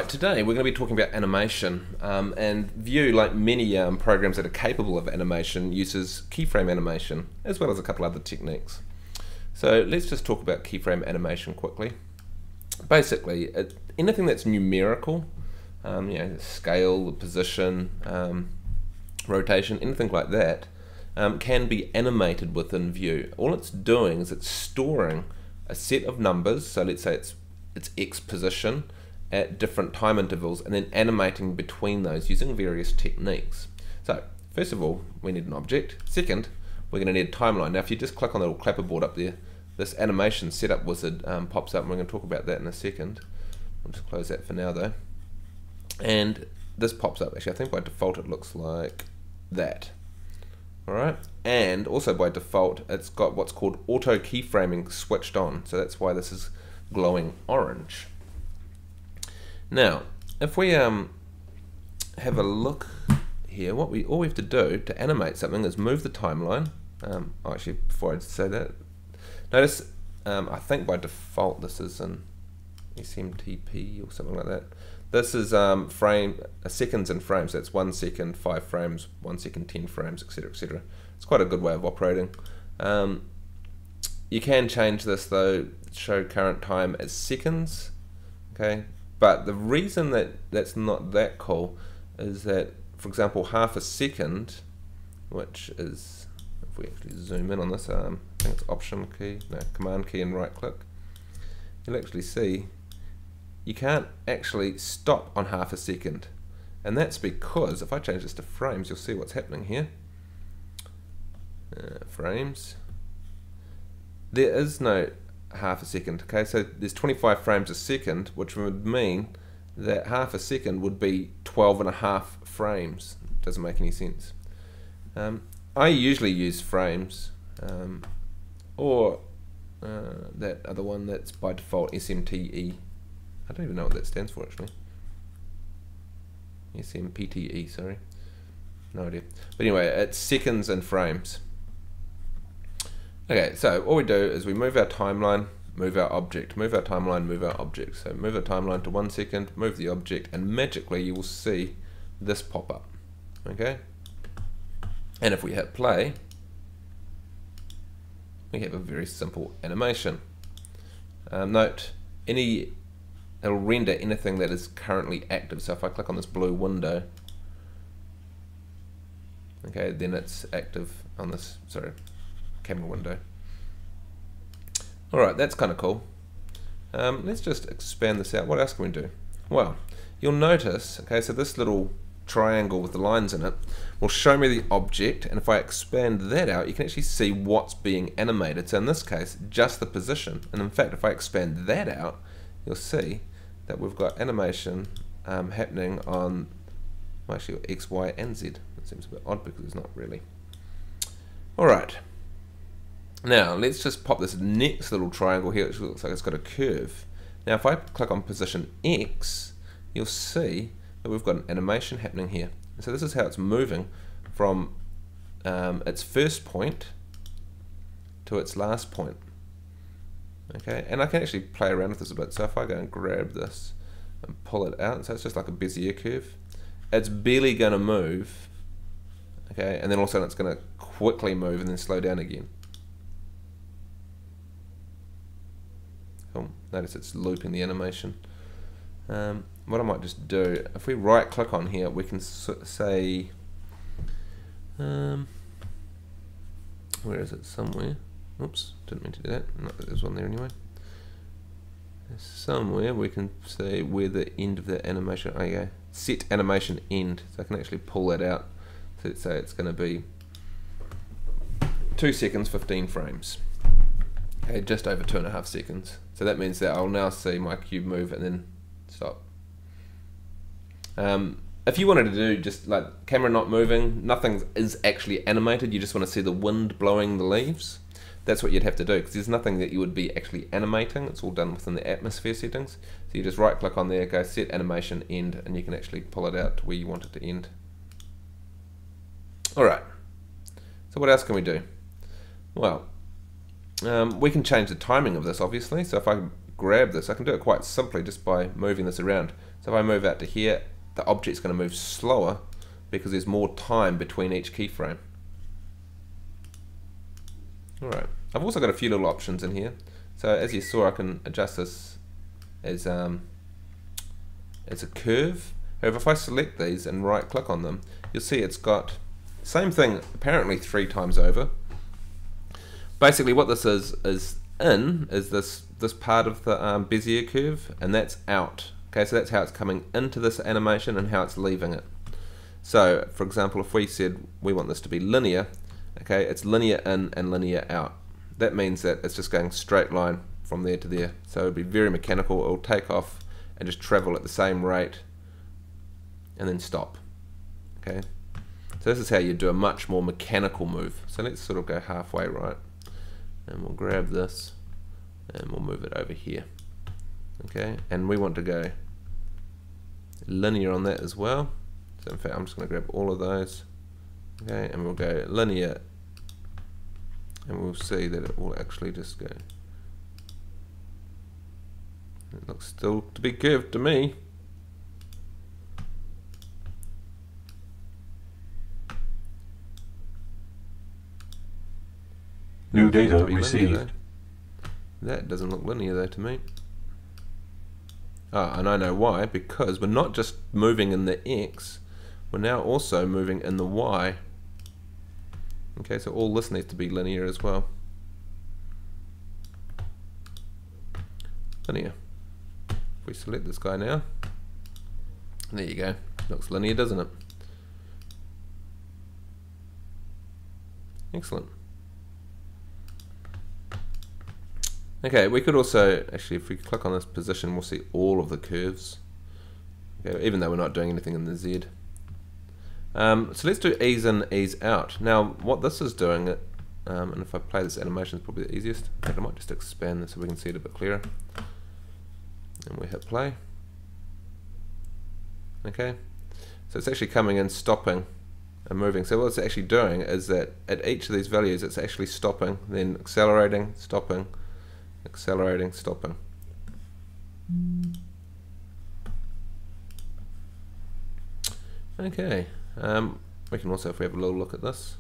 Alright, today we're going to be talking about animation, and Vue, like many programs that are capable of animation, uses keyframe animation as well as a couple other techniques. So let's just talk about keyframe animation quickly. Basically, anything that's numerical, scale, the position, rotation, anything like that, can be animated within Vue. All it's doing is it's storing a set of numbers, so let's say it's X position, at different time intervals, and then animating between those using various techniques. So first of all, we need an object. Second, we're going to need a timeline. Now if you just click on the little clapperboard up there, this animation setup wizard pops up, and we're going to talk about that in a second. I'll just close that for now though. And this pops up. Actually, I think by default it looks like that. Alright, and also by default it's got what's called auto keyframing switched on, so that's why this is glowing orange. Now, if we have a look here, all we have to do to animate something is move the timeline. Actually, before I say that, notice I think by default this is an SMTP or something like that. This is seconds and frames. That's 1 second, 5 frames, 1 second, 10 frames, etc., etc. It's quite a good way of operating. You can change this though, show current time as seconds. Okay. But the reason that that's not that cool is that, for example, half a second, which is, if we actually zoom in on this, I think it's Option key, no, Command key and right click, you'll actually see you can't actually stop on half a second. And that's because, if I change this to frames, you'll see what's happening here. Frames. There is no half a second. Okay, so there's 25 frames a second, which would mean that half a second would be 12.5 frames. Doesn't make any sense. I usually use frames, or that other one that's by default SMTE. I don't even know what that stands for actually. SMPTE, sorry. No idea. But anyway, it's seconds and frames. Okay, so all we do is we move our timeline, move our object, move our timeline, move our object. So move our timeline to 1 second, move the object, and magically you will see this pop up. Okay? And if we hit play, we have a very simple animation. Note, it'll render anything that is currently active. So if I click on this blue window, okay, then it's active on this, camera window. Alright, that's kind of cool. Let's just expand this out. What else can we do? Well, you'll notice, okay, so this little triangle with the lines in it will show me the object, and if I expand that out, you can actually see what's being animated. So in this case, just the position. And in fact, if I expand that out, you'll see that we've got animation happening on, well, actually X, Y, and Z. It seems a bit odd because it's not really. Alright. Now let's just pop this next little triangle here, which looks like it's got a curve. Now if I click on position X, you'll see that we've got an animation happening here. And so this is how it's moving from its first point to its last point. Okay, and I can actually play around with this a bit. So if I go and grab this and pull it out, so it's just like a Bezier curve. It's barely going to move, okay, and then all of a sudden it's going to quickly move and then slow down again. Cool. Notice it's looping the animation. What I might just do, if we right click on here, we can say, where is it? Somewhere. Oops, didn't mean to do that. Not that there's one there anyway. Somewhere we can say where the end of the animation. Oh, yeah. Set animation end. So I can actually pull that out. So let's say it's going to be 2 seconds, 15 frames. Okay, just over 2.5 seconds. So that means that I'll now see my cube move and then stop. If you wanted to do just like camera not moving, nothing is actually animated, you just want to see the wind blowing the leaves, that's what you'd have to do, because there's nothing that you would be actually animating. It's all done within the atmosphere settings. So you just right click on there, go set animation end, and you can actually pull it out to where you want it to end. Alright, so what else can we do? Well, we can change the timing of this obviously. So if I grab this, I can do it quite simply just by moving this around. So if I move out to here, the object's going to move slower because there's more time between each keyframe. Alright, I've also got a few little options in here. So as you saw, I can adjust this as a curve. However, if I select these and right click on them, you'll see it's got same thing apparently 3 times over. Basically what this is this part of the Bezier curve, and that's out. Okay, so that's how it's coming into this animation and how it's leaving it. So for example, if we said we want this to be linear, okay, it's linear in and linear out. That means that it's just going straight line from there to there. So it'll be very mechanical. It'll take off and just travel at the same rate and then stop. Okay, so this is how you do a much more mechanical move. So let's sort of go halfway right, and we'll grab this and we'll move it over here. Okay, and we want to go linear on that as well. So in fact, I'm just going to grab all of those. Okay, and we'll go linear, and we'll see that it will actually just go. It looks still to be curved to me. New data received. That doesn't look linear though to me. And I know why, because we're not just moving in the X, we're now also moving in the Y. Okay, so all this needs to be linear as well. Linear. If we select this guy now, there you go. Looks linear, doesn't it? Excellent. Okay, we could also, actually, if we click on this position, we'll see all of the curves. Okay, even though we're not doing anything in the Z. So let's do ease in, ease out. Now, what this is doing, and if I play this animation, it's probably the easiest. In fact, I might just expand this so we can see it a bit clearer. And we hit play. Okay, so it's actually coming in, stopping, and moving. So what it's actually doing is that at each of these values, it's actually stopping, then accelerating, stopping, accelerating, stopping. Okay, we can also, if we have a little look at this,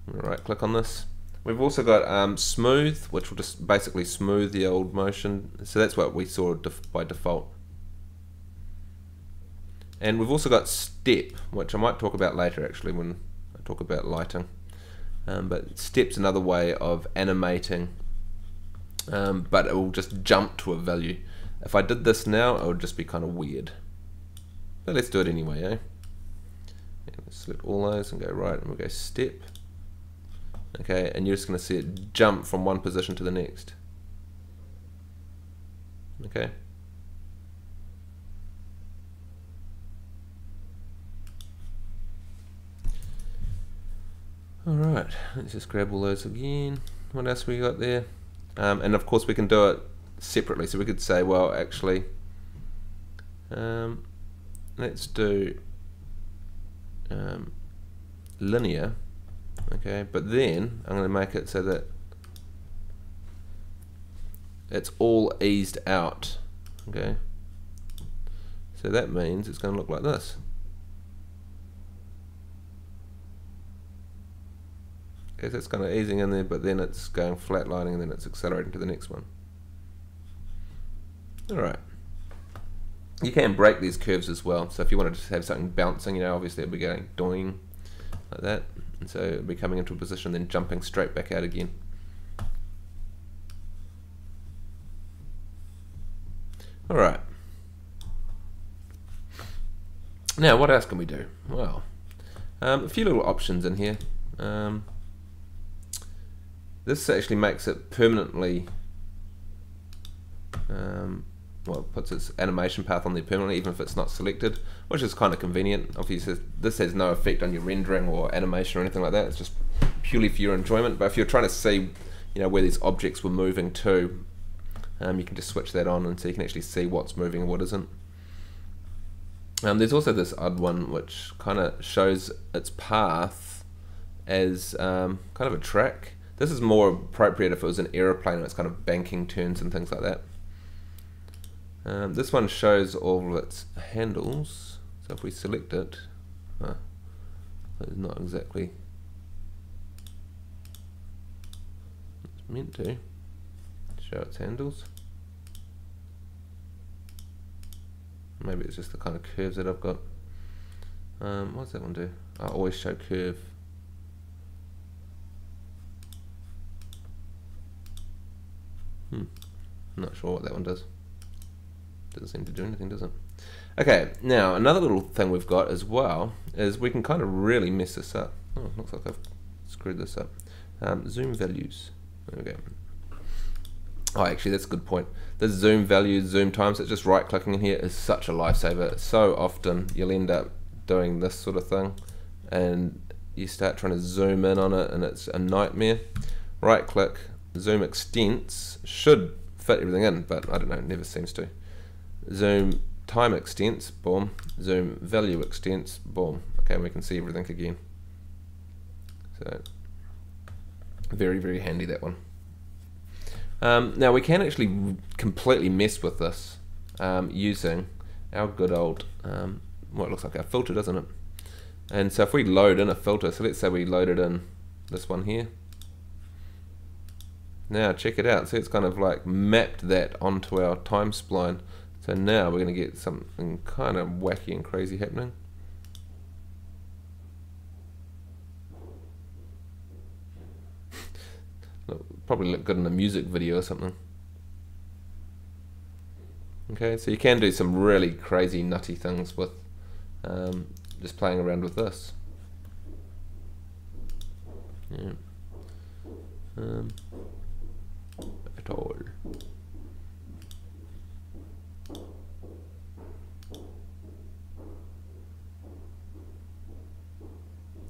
right click on this. We've also got smooth, which will just basically smooth the old motion. So that's what we saw by default. And we've also got step, which I might talk about later actually when I talk about lighting. But step's another way of animating, but it will just jump to a value. If I did this now, it would just be kind of weird. But let's do it anyway, eh? Yeah, let's select all those and go right, and we'll go step. Okay, and you're just going to see it jump from one position to the next. Okay. Alright, let's just grab all those again. What else we got there? And of course we can do it separately, so we could say, well actually, let's do linear, okay, but then I'm going to make it so that it's all eased out, okay, so that means it's going to look like this. Okay, so it's kind of easing in there, but then it's going flatlining and then it's accelerating to the next one. Alright. You can break these curves as well, so if you wanted to have something bouncing, you know, obviously it'll be going doing like that, and so it'll be coming into a position then jumping straight back out again. Alright. Now what else can we do? Well, a few little options in here. This actually makes it permanently, well, it puts its animation path on there permanently, even if it's not selected, which is kind of convenient. Obviously, this has no effect on your rendering or animation or anything like that. It's just purely for your enjoyment. But if you're trying to see, you know, where these objects were moving to, you can just switch that on, and so you can actually see what's moving and what isn't. There's also this odd one which kind of shows its path as kind of a track. This is more appropriate if it was an aeroplane and it's kind of banking turns and things like that. This one shows all of its handles, so if we select it, it's not exactly it's meant to show its handles. Maybe it's just the kind of curves that I've got. What does that one do? I always show curve. I'm not sure what that one does. Doesn't seem to do anything, does it? Okay, now another little thing we've got as well is we can kind of really mess this up. Oh, looks like I've screwed this up. Zoom values. There we go. Oh, actually, that's a good point. The zoom values, zoom times, it's just right clicking in here is such a lifesaver. So often you'll end up doing this sort of thing and you start trying to zoom in on it and it's a nightmare. Right click, zoom extents should fit everything in, but I don't know, it never seems to. Zoom time extents, boom. Zoom value extents, boom. Okay, we can see everything again. So very, very handy, that one. Now we can actually completely mess with this using our good old, what looks like our filter, doesn't it? And so if we load in a filter, so let's say we loaded in this one here. Now check it out, see it's kind of like mapped that onto our time spline. So now we're going to get something kind of wacky and crazy happening. Probably look good in a music video or something. Okay, so you can do some really crazy nutty things with just playing around with this. Yeah. At all.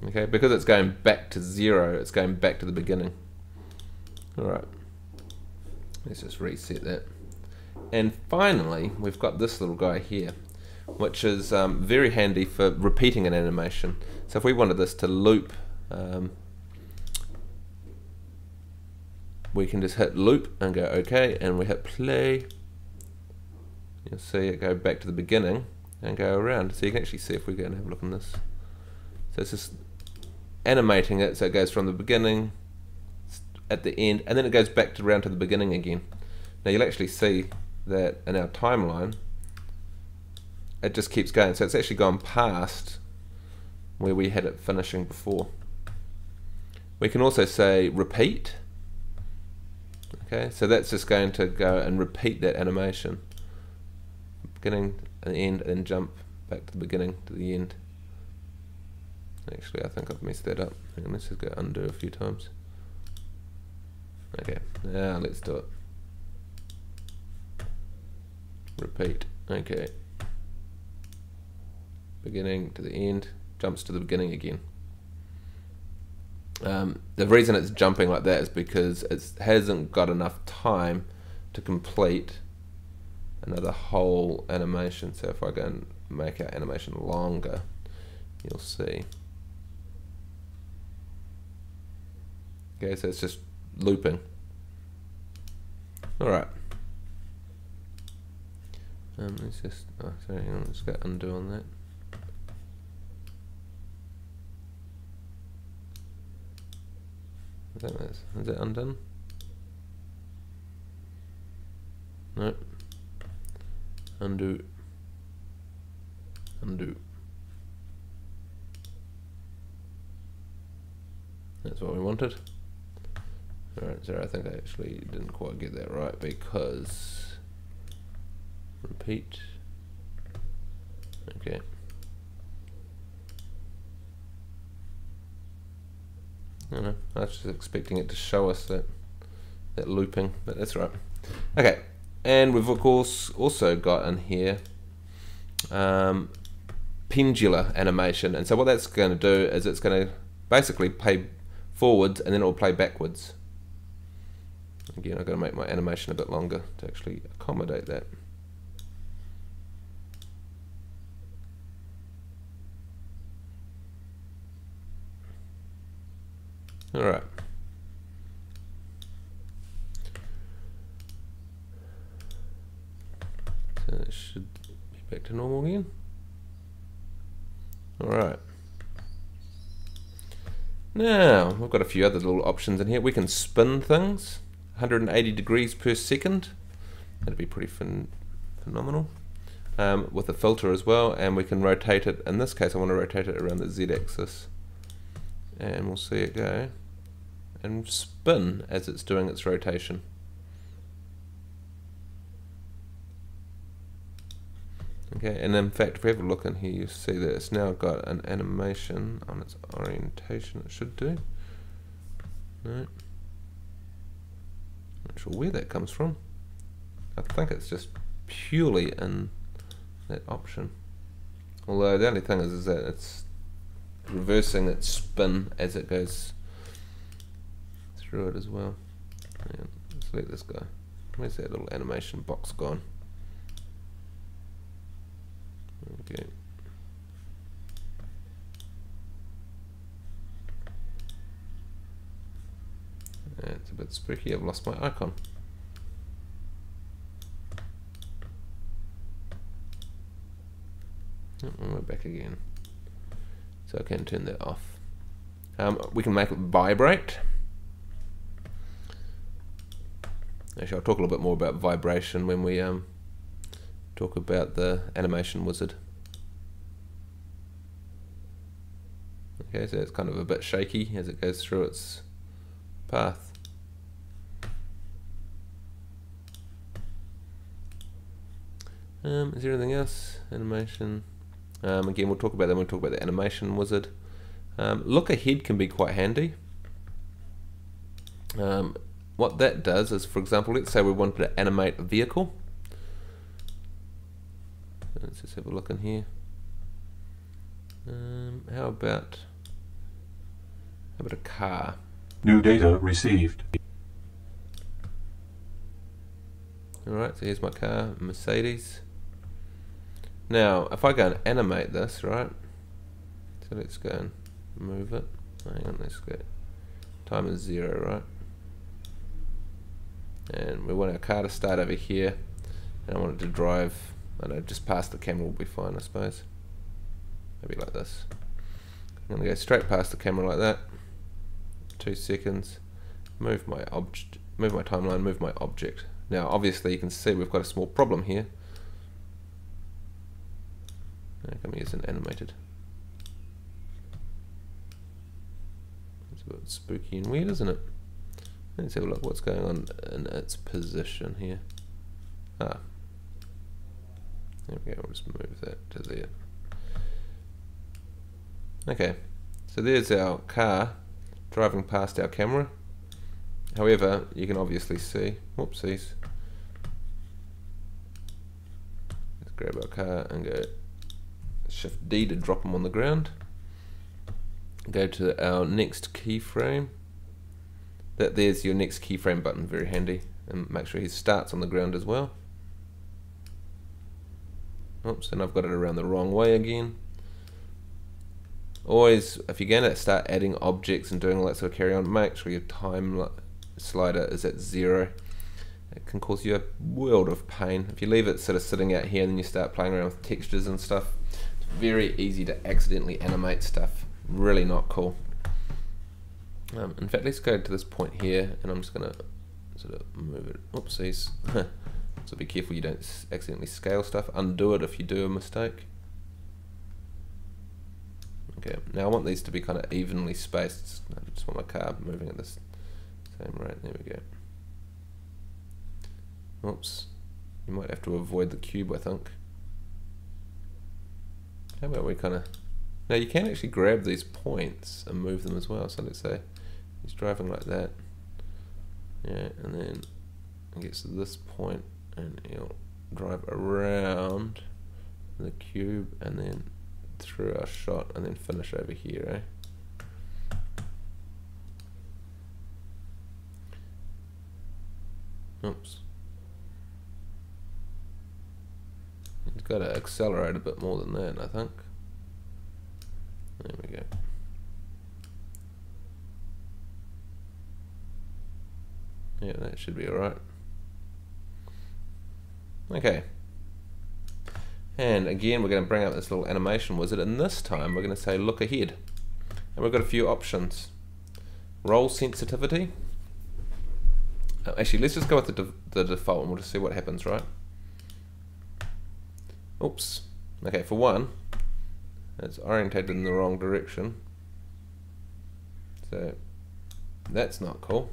Okay, because it's going back to 0, it's going back to the beginning. Alright, let's just reset that. And finally, we've got this little guy here, which is very handy for repeating an animation. So if we wanted this to loop, we can just hit loop and go OK, and we hit play. You'll see it go back to the beginning and go around. So you can actually see if we go and have a look on this. So it's just animating it, so it goes from the beginning at the end, and then it goes back to around to the beginning again. Now you'll actually see that in our timeline it just keeps going, so it's actually gone past where we had it finishing before. We can also say repeat. Okay, so that's just going to go and repeat that animation, beginning and end, and then jump back to the beginning to the end. Actually, I think I've messed that up. Hang on, let's just go undo a few times. Okay, now let's do it. Repeat. Okay. Beginning to the end, jumps to the beginning again. The reason it's jumping like that is because it hasn't got enough time to complete another whole animation. So if I go and make our animation longer, you'll see. Okay, so it's just looping. Alright. Let's just, sorry, hang on, let's go undo on that. Is that undone? No. Undo. Undo. That's what we wanted. Alright, so I think I actually didn't quite get that right, because repeat. Okay. I don't know, I was just expecting it to show us that looping, but that's right. Okay, and we've of course also got in here pendular animation, and so what that's going to do is it's going to basically play forwards and then it will play backwards. Again, I've got to make my animation a bit longer to actually accommodate that. Alright. back to normal again. Alright. Now, we've got a few other little options in here. We can spin things 180 degrees per second. That'd be pretty phenomenal. With a filter as well, and we can rotate it. In this case I want to rotate it around the z-axis, and we'll see it go and spin as it's doing its rotation. Okay, and in fact if we have a look in here, you see that it's now got an animation on its orientation. It should do. No, not sure where that comes from. I think it's just purely in that option. Although the only thing is that it's reversing its spin as it goes through it as well. And let's let this go. Where's that little animation box gone? Okay. It's a bit spooky. I've lost my icon. And we're back again. So I can turn that off. We can make it vibrate. Actually, I'll talk a little bit more about vibration when we talk about the animation wizard. Okay, so it's kind of a bit shaky as it goes through its path. Is there anything else? Animation. Again, we'll talk about that when we talk about the animation wizard. Look ahead can be quite handy. What that does is, for example, let's say we wanted to animate a vehicle. Let's just have a look in here. How about a car? New data received. Alright, so here's my car, Mercedes. Now, if I go and animate this, right? So let's go and move it. Hang on, let's go. Time is 0, right? And we want our car to start over here, and I want it to drive, I don't know, just past the camera will be fine, I suppose. Maybe like this. I'm going to go straight past the camera like that. 2 seconds. Move my object, move my timeline, move my object. Now, obviously, you can see we've got a small problem here. How come he isn't animated? It's a bit spooky and weird, isn't it? Let's have a look what's going on in its position here. Ah. There we go, we'll just move that to there. Okay, so there's our car driving past our camera. However, you can obviously see, whoopsies. Let's grab our car and go Shift D to drop him on the ground. Go to our next keyframe. There's your next keyframe button, very handy. And make sure he starts on the ground as well. Oops, and I've got it around the wrong way again. Always, if you're going to start adding objects and doing all that sort of carry on, make sure your time slider is at 0. It can cause you a world of pain. If you leave it sort of sitting out here and then you start playing around with textures and stuff, it's very easy to accidentally animate stuff. Really not cool. In fact, let's go to this point here, and I'm just going to sort of move it. Oopsies. So be careful you don't accidentally scale stuff. Undo it if you do a mistake. Okay, now I want these to be kind of evenly spaced. I just want my car moving at this same rate. There we go. Oops. You might have to avoid the cube, I think. How about we kind of... Now you can actually grab these points and move them as well. So let's say he's driving like that. Yeah, and then he gets to this point and he'll drive around the cube and then through our shot and then finish over here, Oops. He's got to accelerate a bit more than that, I think. There we go. Yeah, that should be alright. Okay. And again, we're going to bring up this little animation wizard, and this time we're going to say look ahead. And we've got a few options. Roll sensitivity. Actually, let's just go with the default and we'll just see what happens, right? Oops. Okay, for one, it's orientated in the wrong direction. So that's not cool.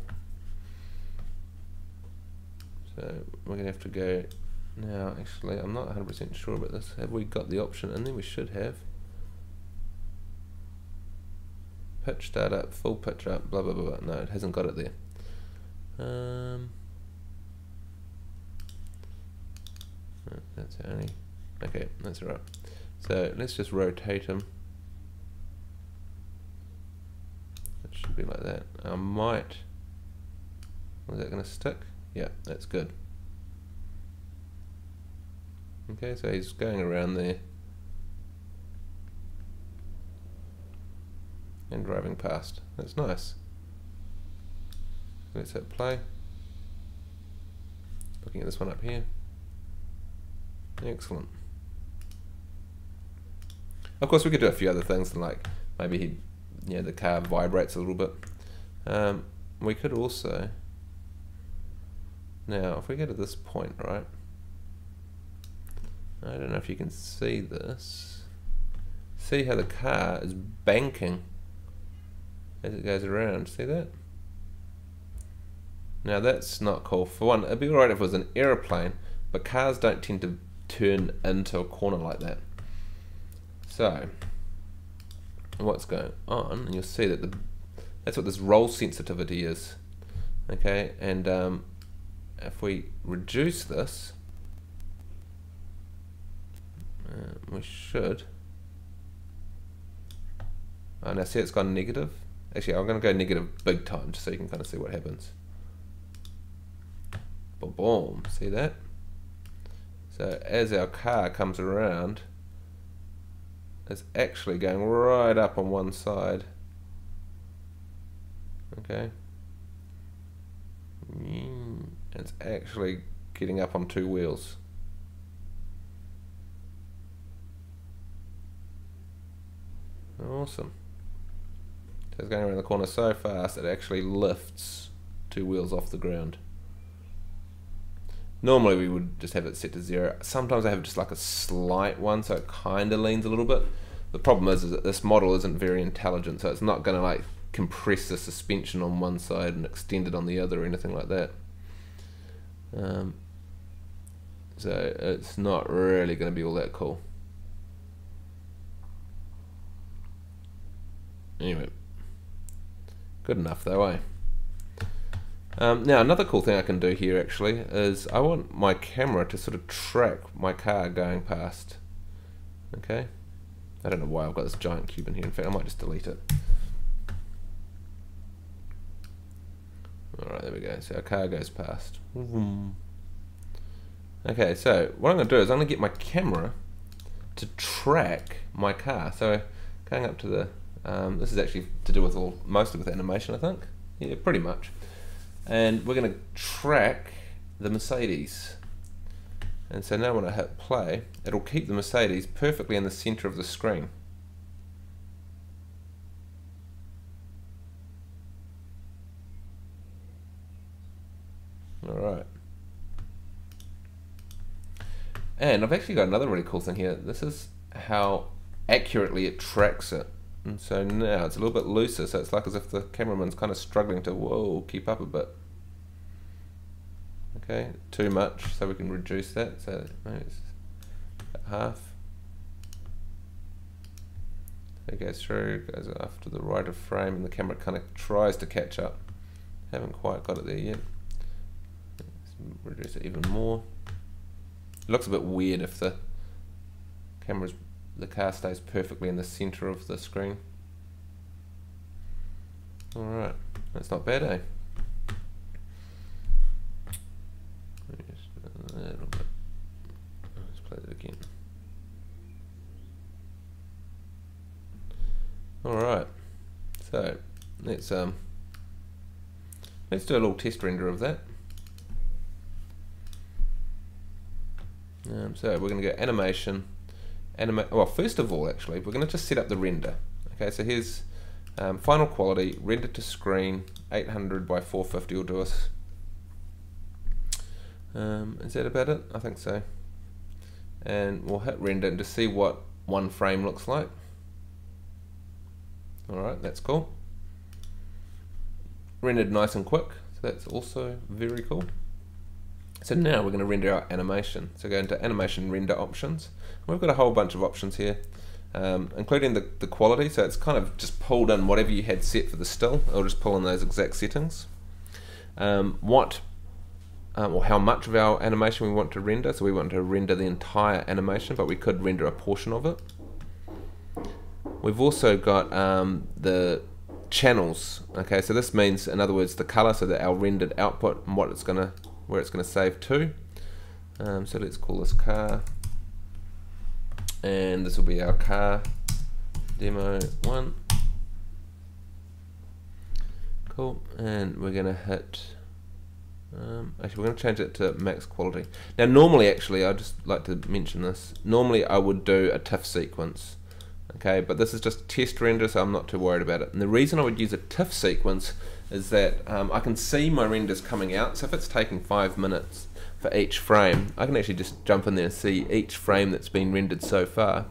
So we're going to have to go now. Actually, I'm not 100% sure about this. Have we got the option in there? We should have. Pitch start up, full pitch up, blah blah blah. No, it hasn't got it there. That's only okay. That's alright. So let's just rotate him. It should be like that. I might. Is that going to stick? Yeah, that's good. Okay, so he's going around there and driving past. That's nice. Let's hit play. Looking at this one up here. Excellent. Of course, we could do a few other things, like maybe the car vibrates a little bit. We could also, now if we go to this point, right? I don't know if you can see this. See how the car is banking as it goes around. See that? Now that's not cool. For one, it'd be alright if it was an aeroplane, but cars don't tend to turn into a corner like that. So what's going on, and you'll see that that's what this roll sensitivity is. Okay, and if we reduce this, we should. Oh, now see it's gone negative. Actually, I'm going to go negative big time just so you can kind of see what happens. Boom, boom. See that? So as our car comes around, it's actually going right up on one side. Okay. It's actually getting up on two wheels. Awesome. So it's going around the corner so fast it actually lifts two wheels off the ground. Normally we would just have it set to 0. Sometimes I have just like a slight one, so it kind of leans a little bit. The problem is that this model isn't very intelligent, so it's not going to like compress the suspension on one side and extend it on the other or anything like that. So it's not really going to be all that cool. Anyway, good enough though, eh? Now another cool thing I can do here actually is I want my camera to sort of track my car going past. Okay, I don't know why I've got this giant cube in here. In fact, I might just delete it. Alright, there we go. So our car goes past. Okay, so what I'm going to do is I'm going to get my camera to track my car. So going up to the this is actually to do with mostly with animation, I think. Yeah, pretty much. And we're going to track the Mercedes. And so now when I hit play, it'll keep the Mercedes perfectly in the center of the screen. Alright. And I've actually got another really cool thing here. This is how accurately it tracks it. And so now it's a little bit looser, so it's like as if the cameraman's kind of struggling to keep up a bit. Okay, too much, so we can reduce that. So maybe it's half. So it goes through, goes off to the right of frame, and the camera kind of tries to catch up. Haven't quite got it there yet. Let's reduce it even more. It looks a bit weird if the car stays perfectly in the center of the screen. Alright, that's not bad, eh? Just a little bit. Let's play that again. Alright, so let's do a little test render of that. So we're going to go animation, well, first of all, actually, we're going to just set up the render. Okay, so here's final quality, render to screen, 800 by 450 will do us. Is that about it? I think so. And we'll hit render to see what one frame looks like. Alright, that's cool. Rendered nice and quick, so that's also very cool. So now we're going to render our animation. So go into animation render options. We've got a whole bunch of options here, including the quality. So it's kind of just pulled in whatever you had set for the still. It'll just pull in those exact settings. Or how much of our animation we want to render. So we want to render the entire animation, but we could render a portion of it. We've also got the channels. Okay, so this means, in other words, the color, so that our rendered output and what it's gonna, where it's going to save to. So let's call this car, and this will be our car demo 1. Cool, and we're going to hit. Actually, we're going to change it to max quality. Now, normally, actually, I'd just like to mention this. Normally, I would do a TIFF sequence. Okay, but this is just test render, so I'm not too worried about it. And the reason I would use a TIFF sequence is that I can see my renders coming out. So if it's taking 5 minutes for each frame, I can actually just jump in there and see each frame that's been rendered so far.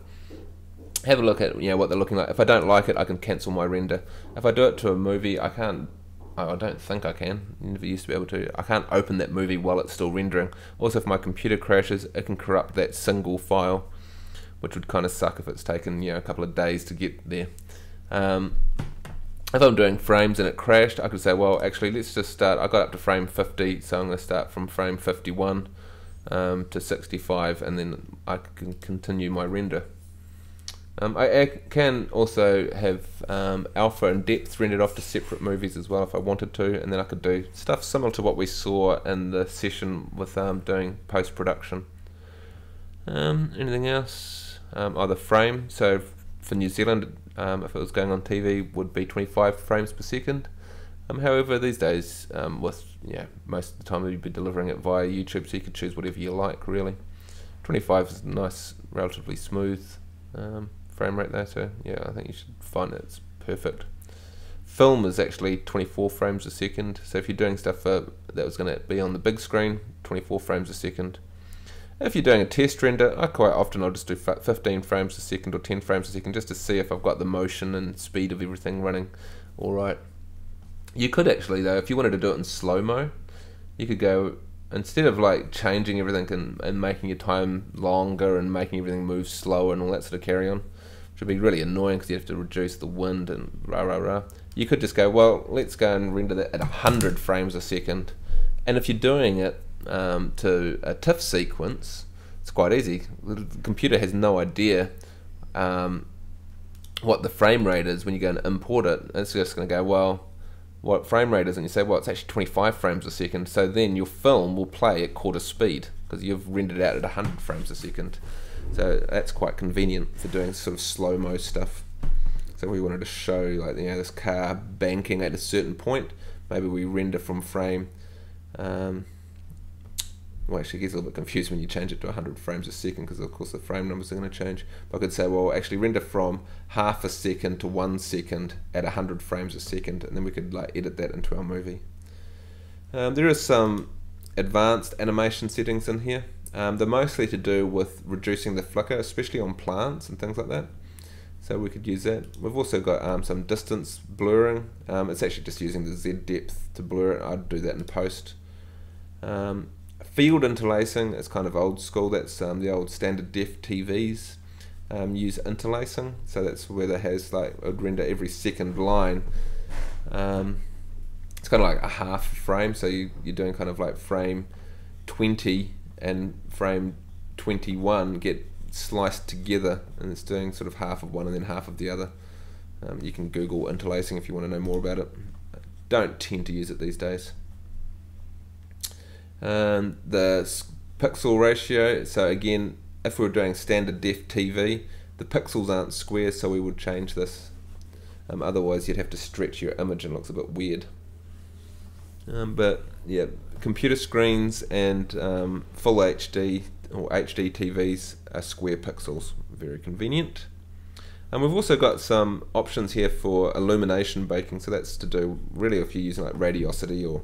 Have a look at what they're looking like. If I don't like it, I can cancel my render. If I do it to a movie, I can't. I don't think I can. Never used to be able to. I can't open that movie while it's still rendering. Also, if my computer crashes, it can corrupt that single file, which would kind of suck if it's taken a couple of days to get there. If I'm doing frames and it crashed, I could say, well, actually, let's just start. I got up to frame 50, so I'm going to start from frame 51 to 65, and then I can continue my render. I can also have alpha and depth rendered off to separate movies as well if I wanted to, and then I could do stuff similar to what we saw in the session with doing post-production. Anything else? The frame. So for New Zealand, if it was going on TV, would be 25 frames per second. However, these days, with most of the time we'd be delivering it via YouTube, so you could choose whatever you like, really. 25 is nice, relatively smooth frame rate there, so yeah, I think you should find it's perfect. Film is actually 24 frames a second, so if you're doing stuff that was going to be on the big screen, 24 frames a second. If you're doing a test render, I'll just do 15 frames a second or 10 frames a second just to see if I've got the motion and speed of everything running alright. You could actually, though, if you wanted to do it in slow-mo, you could go, instead of like changing everything and making your time longer and making everything move slower and all that sort of carry on, which would be really annoying because you have to reduce the wind and rah. You could just go, well, let's go and render that at 100 frames a second. And if you're doing it to a TIFF sequence, it's quite easy. The computer has no idea what the frame rate is when you go and import it. It's just going to go, well, what frame rate is, and you say, well, it's actually 25 frames a second, so then your film will play at quarter speed because you've rendered out at 100 frames a second. So that's quite convenient for doing sort of slow-mo stuff. So we wanted to show like this car banking at a certain point. Maybe we render from frame. Well, actually, it gets a little bit confused when you change it to 100 frames a second because, of course, the frame numbers are going to change. But I could say, well, actually render from half a second to 1 second at 100 frames a second, and then we could like edit that into our movie. There is some advanced animation settings in here. They're mostly to do with reducing the flicker, especially on plants and things like that. So we could use that. We've also got some distance blurring. It's actually just using the Z depth to blur it. I'd do that in post. Field interlacing is kind of old school. That's the old standard def TVs use interlacing. So that's where it has like, it would render every second line. It's kind of like a half frame. So you're doing kind of like frame 20 and frame 21 get sliced together, and it's doing sort of half of one and then half of the other. You can Google interlacing if you want to know more about it. I don't tend to use it these days. The pixel ratio, so again, if we were doing standard def TV, the pixels aren't square, so we would change this. Otherwise you'd have to stretch your image and it looks a bit weird. But yeah, computer screens and full HD or HD TVs are square pixels. Very convenient. And we've also got some options here for illumination baking. So that's to do really if you're using like radiosity or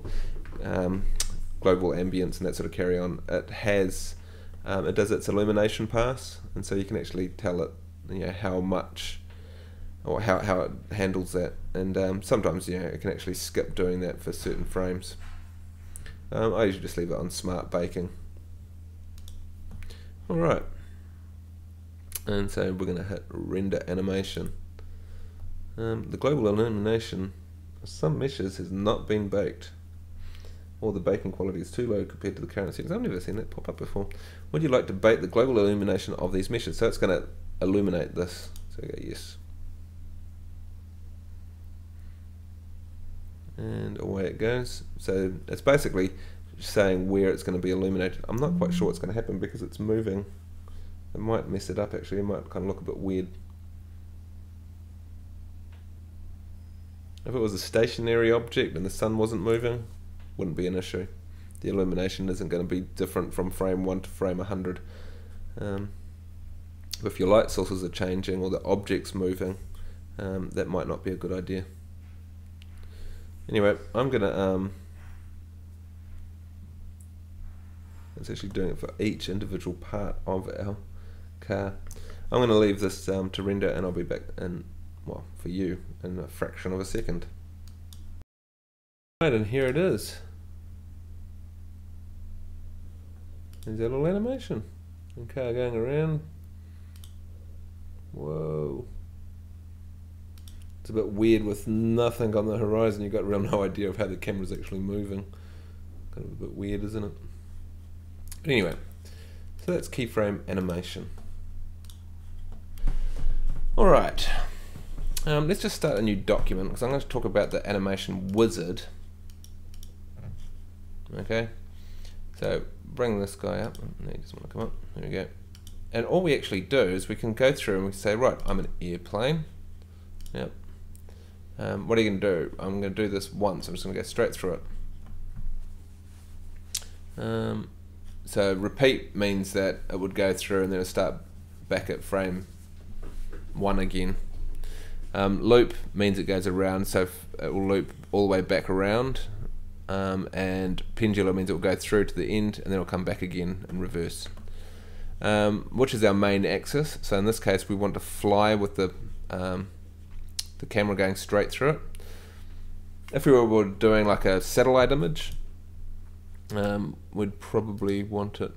global ambience and that sort of carry on. It has it does its illumination pass, and so you can actually tell it, you know, how much or how it handles that. And sometimes, you know, it can actually skip doing that for certain frames. I usually just leave it on smart baking. Alright, and so we're going to hit render animation. The global illumination of some meshes has not been baked, or the baking quality is too low compared to the current settings. I've never seen that pop up before. Would you like to bake the global illumination of these meshes? So it's going to illuminate this. So I go yes. And away it goes. So it's basically saying where it's going to be illuminated. I'm not quite sure what's going to happen because it's moving. It might mess it up actually. It might kind of look a bit weird. If it was a stationary object and the sun wasn't moving, wouldn't be an issue. The illumination isn't going to be different from frame 1 to frame 100. If your light sources are changing or the object's moving, that might not be a good idea. Anyway, I'm going to it's actually doing it for each individual part of our car. I'm going to leave this to render, and I'll be back in, well, for you in a fraction of a second. Right, and here it is. There's that little animation. And car going around. Whoa. It's a bit weird with nothing on the horizon. You've got real no idea of how the camera's actually moving. Kind of a bit weird, isn't it? But anyway, so that's keyframe animation. Alright, let's just start a new document because I'm going to talk about the animation wizard. Okay, so bring this guy up. No, he doesn't want to come up. There we go. And all we actually do is we can go through and we say, right, I'm an airplane. Yep. What are you going to do? I'm going to do this once. I'm just going to go straight through it. So repeat means that it would go through and then it'll start back at frame 1 again. Loop means it goes around, so it will loop all the way back around. And pendular means it will go through to the end and then it'll come back again in reverse. Which is our main axis. So in this case we want to fly with the camera going straight through it. If we were doing like a satellite image, we'd probably want it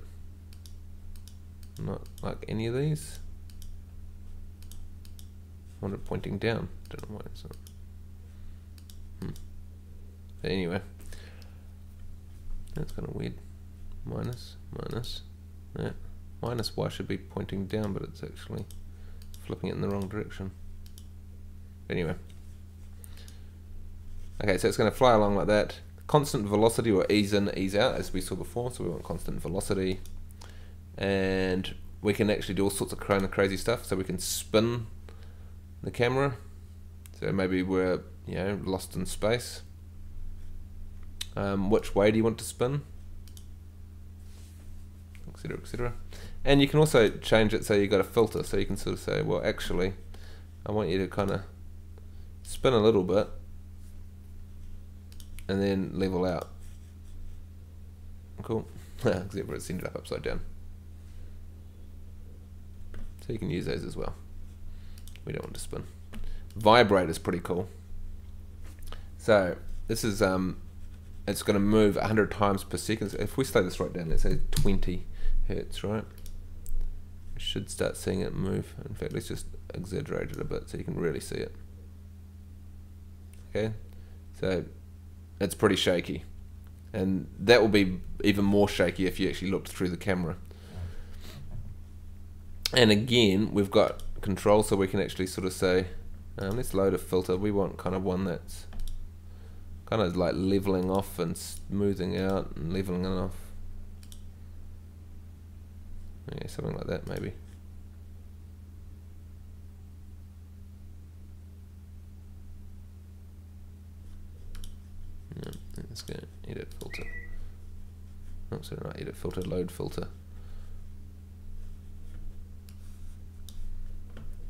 not like any of these. I want it pointing down. Don't know why it's not. But anyway, that's kind of weird. Minus. Yeah. Minus Y should be pointing down, but it's actually flipping it in the wrong direction. Anyway. Okay, so it's going to fly along like that. Constant velocity, or ease in, ease out, as we saw before. So we want constant velocity. And we can actually do all sorts of kind of crazy stuff. So we can spin the camera. So maybe we're, you know, lost in space. Which way do you want to spin? Etc, etc. And you can also change it so you've got a filter. So you can sort of say, well, actually, I want you to kind of spin a little bit and then level out. Cool. Except for it's ended up upside down. So you can use those as well. We don't want to spin. Vibrate is pretty cool. So this is it's going to move 100 times per second. So if we slow this right down, let's say 20 hertz, right? We should start seeing it move. In fact, let's just exaggerate it a bit so you can really see it. Okay, so it's pretty shaky, and that will be even more shaky if you actually looked through the camera. And again, we've got control, so we can actually sort of say, let's load a filter. We want kind of one that's kind of like leveling off and smoothing out and leveling it off. Yeah, something like that maybe. Yeah, let's go edit filter. Oh, sorry, not edit filter, load filter.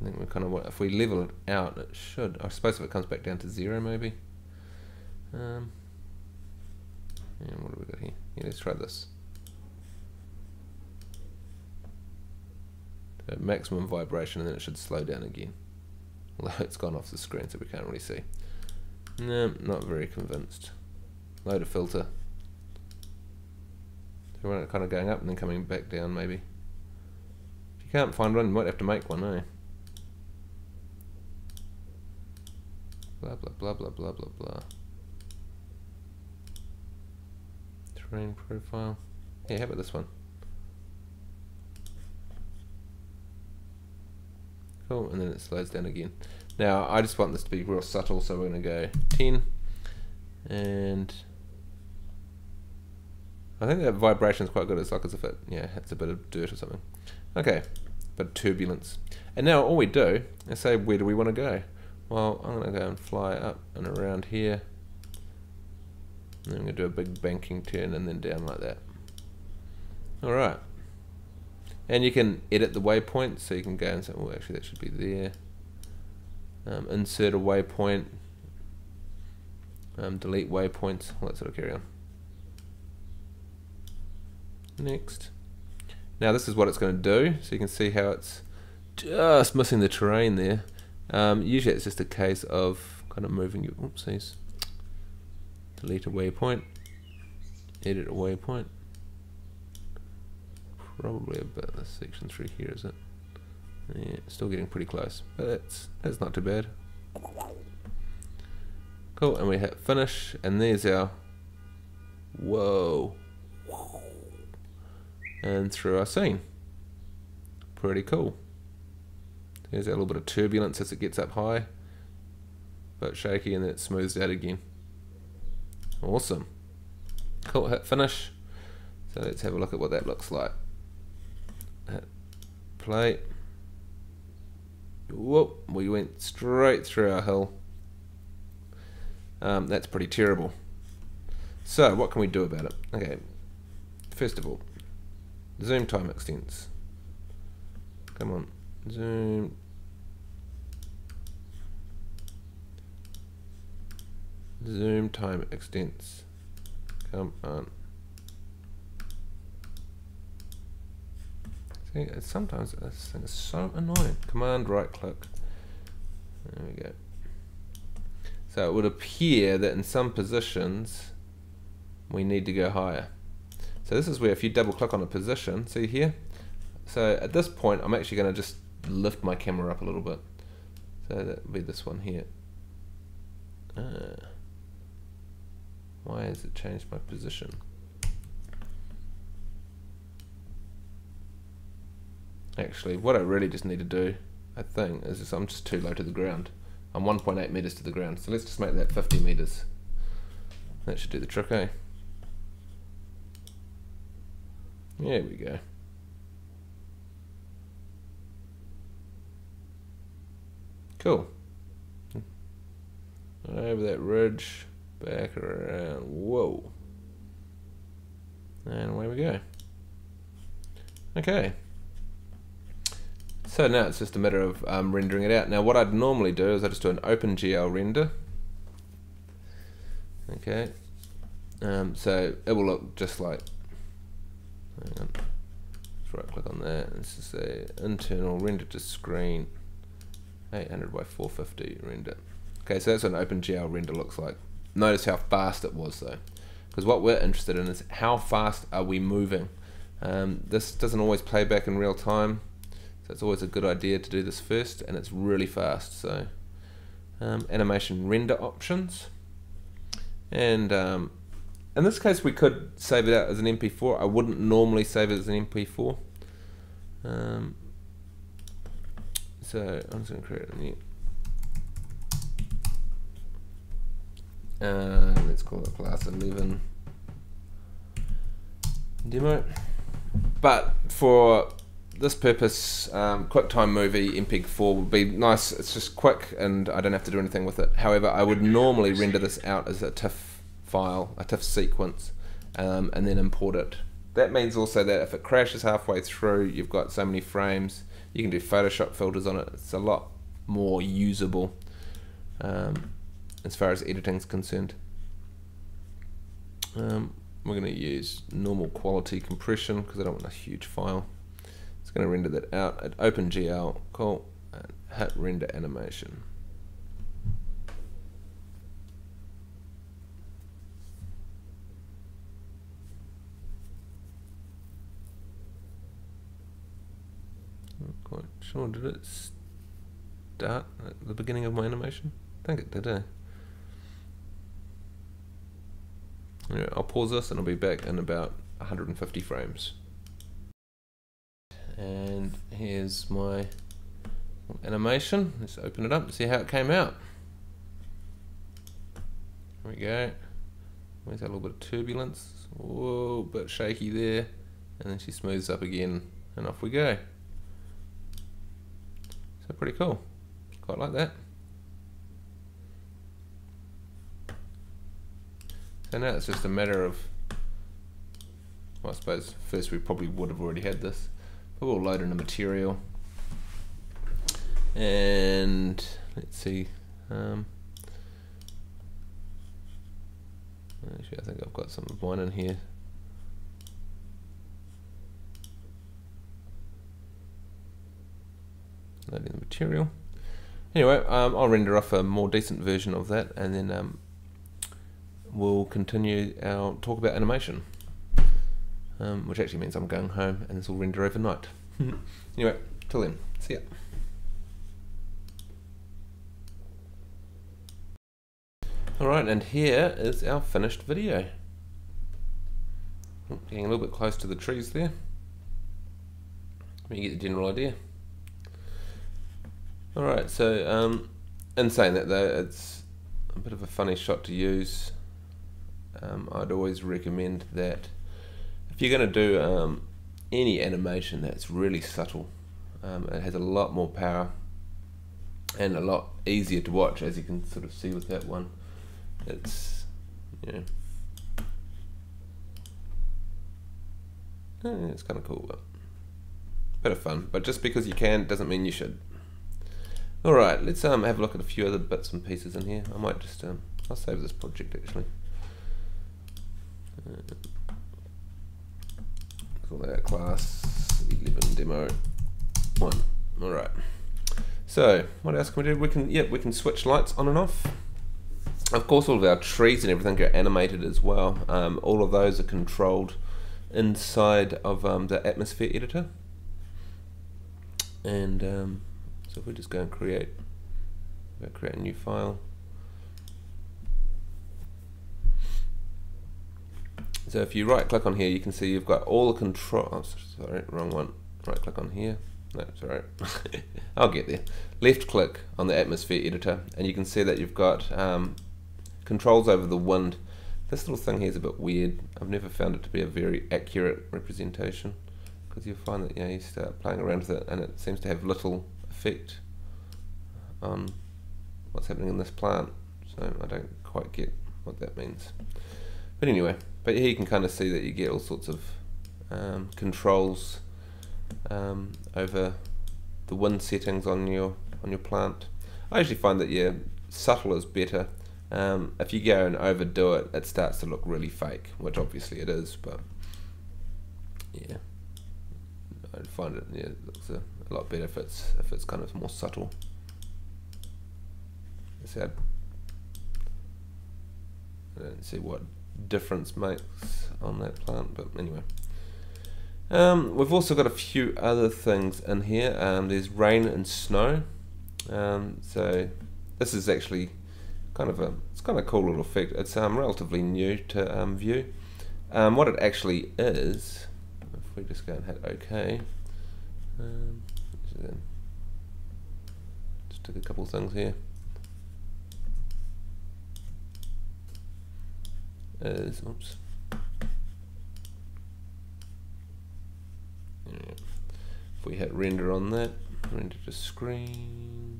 think we kind of want, if we level it out, it should. I suppose if it comes back down to 0, maybe. And what have we got here? Yeah, let's try this. So maximum vibration, and then it should slow down again. Although it's gone off the screen, so we can't really see. No, not very convinced. Load a filter. So we want it kind of going up and then coming back down, maybe. If you can't find one, you might have to make one, eh? Blah blah blah blah blah blah blah. Terrain profile. Yeah, how about this one? Cool, and then it slows down again. Now I just want this to be real subtle, so we're going to go 10, and I think that vibration is quite good. It's like as if it hits a bit of dirt or something. Okay, bit of turbulence. And now all we do is say, where do we want to go? Well, I'm going to go and fly up and around here, and then I'm going to do a big banking turn and then down like that. Alright. And you can edit the waypoint, so you can go and say, oh, actually that should be there. Insert a waypoint, delete waypoints, all that sort of carry on. Next. Now this is what it's going to do, so you can see how it's just missing the terrain there. Usually it's just a case of kind of moving your, oopsies, delete a waypoint, edit a waypoint. Probably about this section through here, is it? Yeah, still getting pretty close, but that's not too bad. Cool, and we hit finish, and there's our whoa, and through our scene. Pretty cool. There's a little bit of turbulence as it gets up high, but shaky, and then it smooths out again. Awesome. Cool, hit finish. So let's have a look at what that looks like. Hit play. Whoop, we went straight through our hill. That's pretty terrible. So what can we do about it? Okay, first of all, zoom time extents. Come on, zoom. Zoom time extents. Come on. See, sometimes this thing is so annoying. Command right click. There we go. So it would appear that in some positions we need to go higher. So this is where if you double click on a position, see here? So at this point I'm actually going to just lift my camera up a little bit. So that would be this one here. Why has it changed my position? Actually, what I really just need to do, I think, is just, I'm just too low to the ground. I'm 1.8 meters to the ground, so let's just make that 50 meters. That should do the trick, eh? There we go. Cool. Over that ridge, back around, whoa. And away we go. Okay. So now it's just a matter of rendering it out. Now what I'd normally do is I just do an OpenGL render. Okay. So it will look just like, hang on, just right click on that, and let's just say internal render to screen 800 by 450 render. Okay, so that's what an OpenGL render looks like. Notice how fast it was though, because what we're interested in is how fast are we moving. This doesn't always play back in real time, so it's always a good idea to do this first, and it's really fast. So animation render options, and in this case we could save it out as an MP4. I wouldn't normally save it as an MP4, so I'm just going to create a new let's call it class 11 demo. But for this purpose, QuickTime Movie MPEG-4 would be nice. It's just quick and I don't have to do anything with it. However, I would normally render this out as a TIFF file, a TIFF sequence, and then import it. That means also that if it crashes halfway through, you've got so many frames, You can do Photoshop filters on it. It's a lot more usable as far as editing is concerned. We're going to use normal quality compression because I don't want a huge file. It's going to render that out at OpenGL. Cool. And hit render animation. Not quite sure. Did it start at the beginning of my animation? I think it did, eh? Yeah, I'll pause this and I'll be back in about 150 frames. And here's my animation. Let's open it up and see how it came out. There we go. Where's that little bit of turbulence? Whoa, a bit shaky there. And then she smooths up again and off we go. So pretty cool. Quite like that. So now it's just a matter of, well, I suppose first we probably would have already had this, but we'll load in a material. And let's see, actually I think I've got some of mine in here. Loading the material. Anyway, I'll render off a more decent version of that, and then we'll continue our talk about animation, which actually means I'm going home and this will render overnight. Anyway, till then, see ya. Alright, and here is our finished video. Getting a little bit close to the trees there. You get the general idea. Alright, so in saying that though, it's a bit of a funny shot to use. I'd always recommend that if you're going to do any animation that's really subtle, it has a lot more power and a lot easier to watch, as you can sort of see with that one. It's, you know, it's kind of cool, but bit of fun. But just because you can doesn't mean you should. Alright, let's have a look at a few other bits and pieces in here. I might just I'll save this project actually. Call that class 11 demo 1. Alright. So what else can we do? We can switch lights on and off. Of course, all of our trees and everything are animated as well. All of those are controlled inside of the atmosphere editor. And so if we just go and create a new file. So if you right click on here, you can see you've got all the control. Oh, sorry, wrong one. Right click on here. No, sorry. I'll get there. Left click on the atmosphere editor, and you can see that you've got controls over the wind. This little thing here is a bit weird. I've never found it to be a very accurate representation, because you'll find that you start playing around with it, and it seems to have little effect on what's happening in this plant. So I don't quite get what that means. But anyway, but here you can kind of see that you get all sorts of controls over the wind settings on your plant. I actually find that subtle is better. If you go and overdo it, it starts to look really fake, which obviously it is. But yeah, I'd find it looks a lot better if it's kind of more subtle. I don't see what difference makes on that plant, but anyway. We've also got a few other things in here. There's rain and snow. So this is actually kind of a cool little effect. It's relatively new to Vue. What it actually is, if we just go and hit OK, just took a couple of things here. Oops. Yeah. If we hit render on that, render to screen.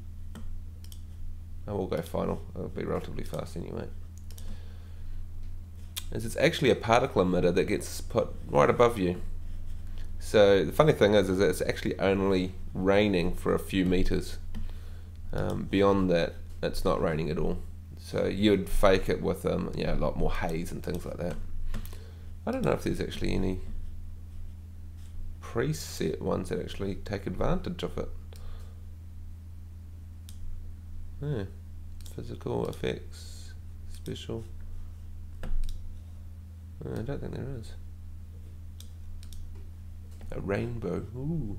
Oh, we'll go final. It'll be relatively fast anyway. It's actually a particle emitter that gets put right above you. So the funny thing is that it's actually only raining for a few meters. Beyond that, it's not raining at all. So you'd fake it with a lot more haze and things like that. I don't know if there's actually any preset ones that actually take advantage of it. Yeah. Physical effects, special. I don't think there is. A rainbow. Ooh.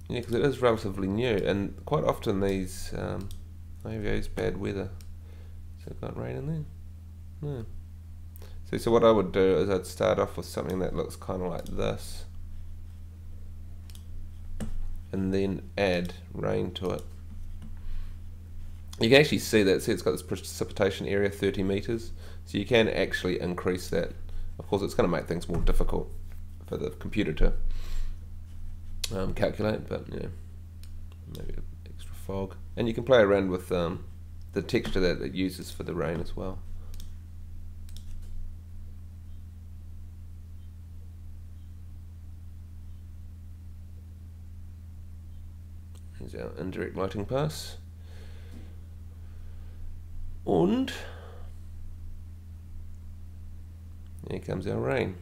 Yeah, because it is relatively new, and quite often these maybe it's bad weather. So it got rain in there. No. So what I would do is I'd start off with something that looks kind of like this, and then add rain to it. You can actually see that. See, it's got this precipitation area 30 meters, so you can actually increase that. Of course, it's going to make things more difficult for the computer to calculate, but yeah, maybe an extra fog, and you can play around with the texture that it uses for the rain as well. Here's our indirect lighting pass, and here comes our rain.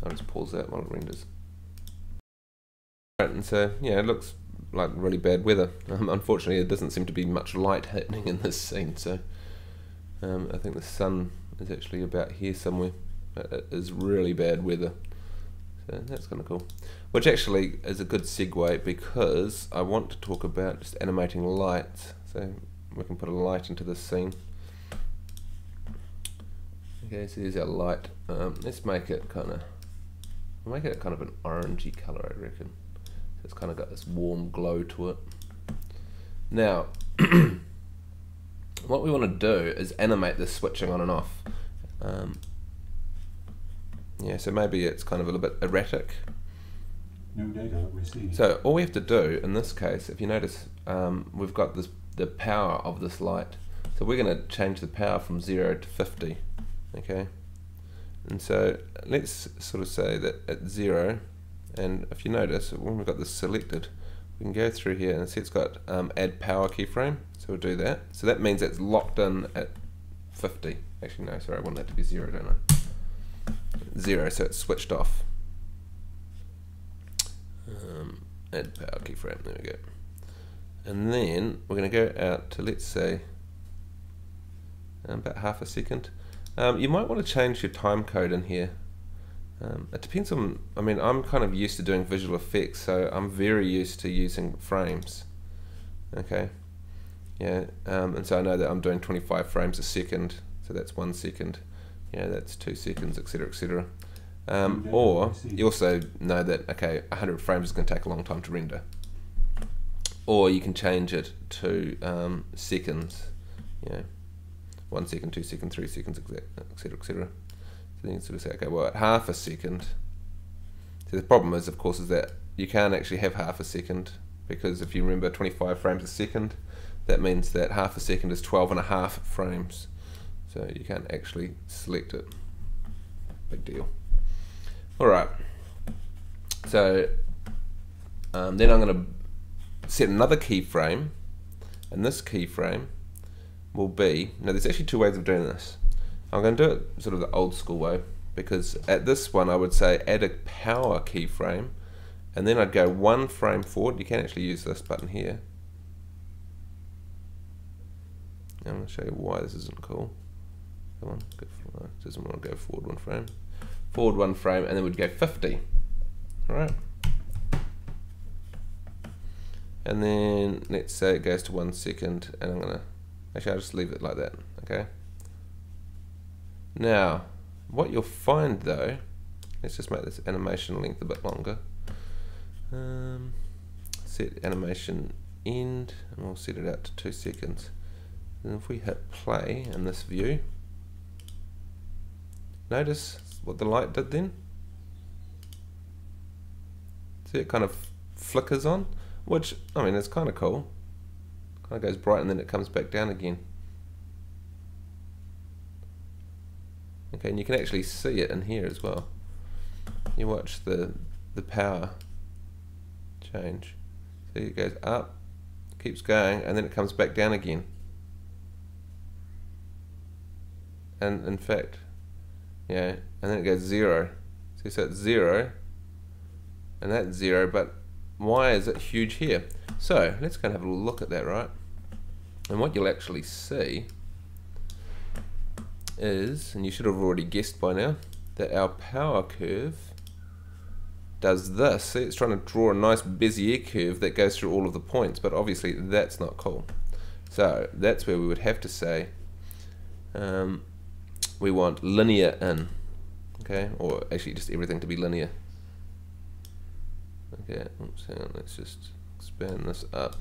I'll just pause that while it renders. Right, and so yeah, it looks like really bad weather. Unfortunately, there doesn't seem to be much light happening in this scene, so I think the sun is actually about here somewhere. It is really bad weather, so that's kind of cool. Which actually is a good segue, because I want to talk about just animating lights. So we can put a light into this scene. Okay, so here's our light. Let's make it kind of an orangey color, I reckon. So it's kind of got this warm glow to it. Now, what we want to do is animate this switching on and off. Yeah, so maybe it's kind of a little bit erratic. New data received. So all we have to do in this case, if you notice, we've got the power of this light. So we're going to change the power from 0 to 50. Okay, and so let's sort of say that at 0, and if you notice, when we've got this selected, we can go through here and see it's got add power keyframe, so we'll do that. So that means it's locked in at 50. Actually no, sorry, I want that to be 0, don't I? 0, so it's switched off. Add power keyframe, there we go. And then we're going to go out to, let's say, about half a second. You might want to change your time code in here. It depends on, I mean, I'm kind of used to doing visual effects, so I'm very used to using frames. Okay, yeah, and so I know that I'm doing 25 frames a second, so that's 1 second. Yeah, that's 2 seconds, etc., etc. Or you also know that, okay, 100 frames is going to take a long time to render. Or you can change it to seconds. Yeah. 1 second, 2 seconds, 3 seconds, etc., etc. So then you sort of say, okay, well, at half a second. So the problem is, of course, is that you can't actually have half a second, because if you remember 25 frames a second, that means that half a second is 12.5 frames. So you can't actually select it. Big deal. All right. So then I'm going to set another keyframe, and this keyframe will be, now there's actually 2 ways of doing this. I'm going to do it sort of the old school way, because at this one I would say add a power keyframe, and then I'd go 1 frame forward. You can actually use this button here. I'm going to show you why this isn't cool. Come on, go forward. Doesn't want to go forward 1 frame. Forward 1 frame, and then we'd go 50. Alright. And then let's say it goes to 1 second, and I'm going to, actually I'll just leave it like that, okay? Now, what you'll find though, let's just make this animation length a bit longer. Set animation end, and we'll set it out to 2 seconds. And if we hit play in this view, notice what the light did then? See, it kind of flickers on, which, I mean, it's kind of cool. Kind of goes bright and then it comes back down again. Okay, and you can actually see it in here as well. You watch the power change. See, it goes up, keeps going, and then it comes back down again. And in fact, yeah, and then it goes 0. See, so it's 0, and that's 0, but why is it huge here? So let's go and have a look at that, right? And what you'll actually see is, and you should have already guessed by now, that our power curve does this. See, it's trying to draw a nice Bezier curve that goes through all of the points, but obviously that's not cool. So that's where we would have to say we want linear in, okay, or actually just everything to be linear. Okay, oops, hang on, let's just expand this up.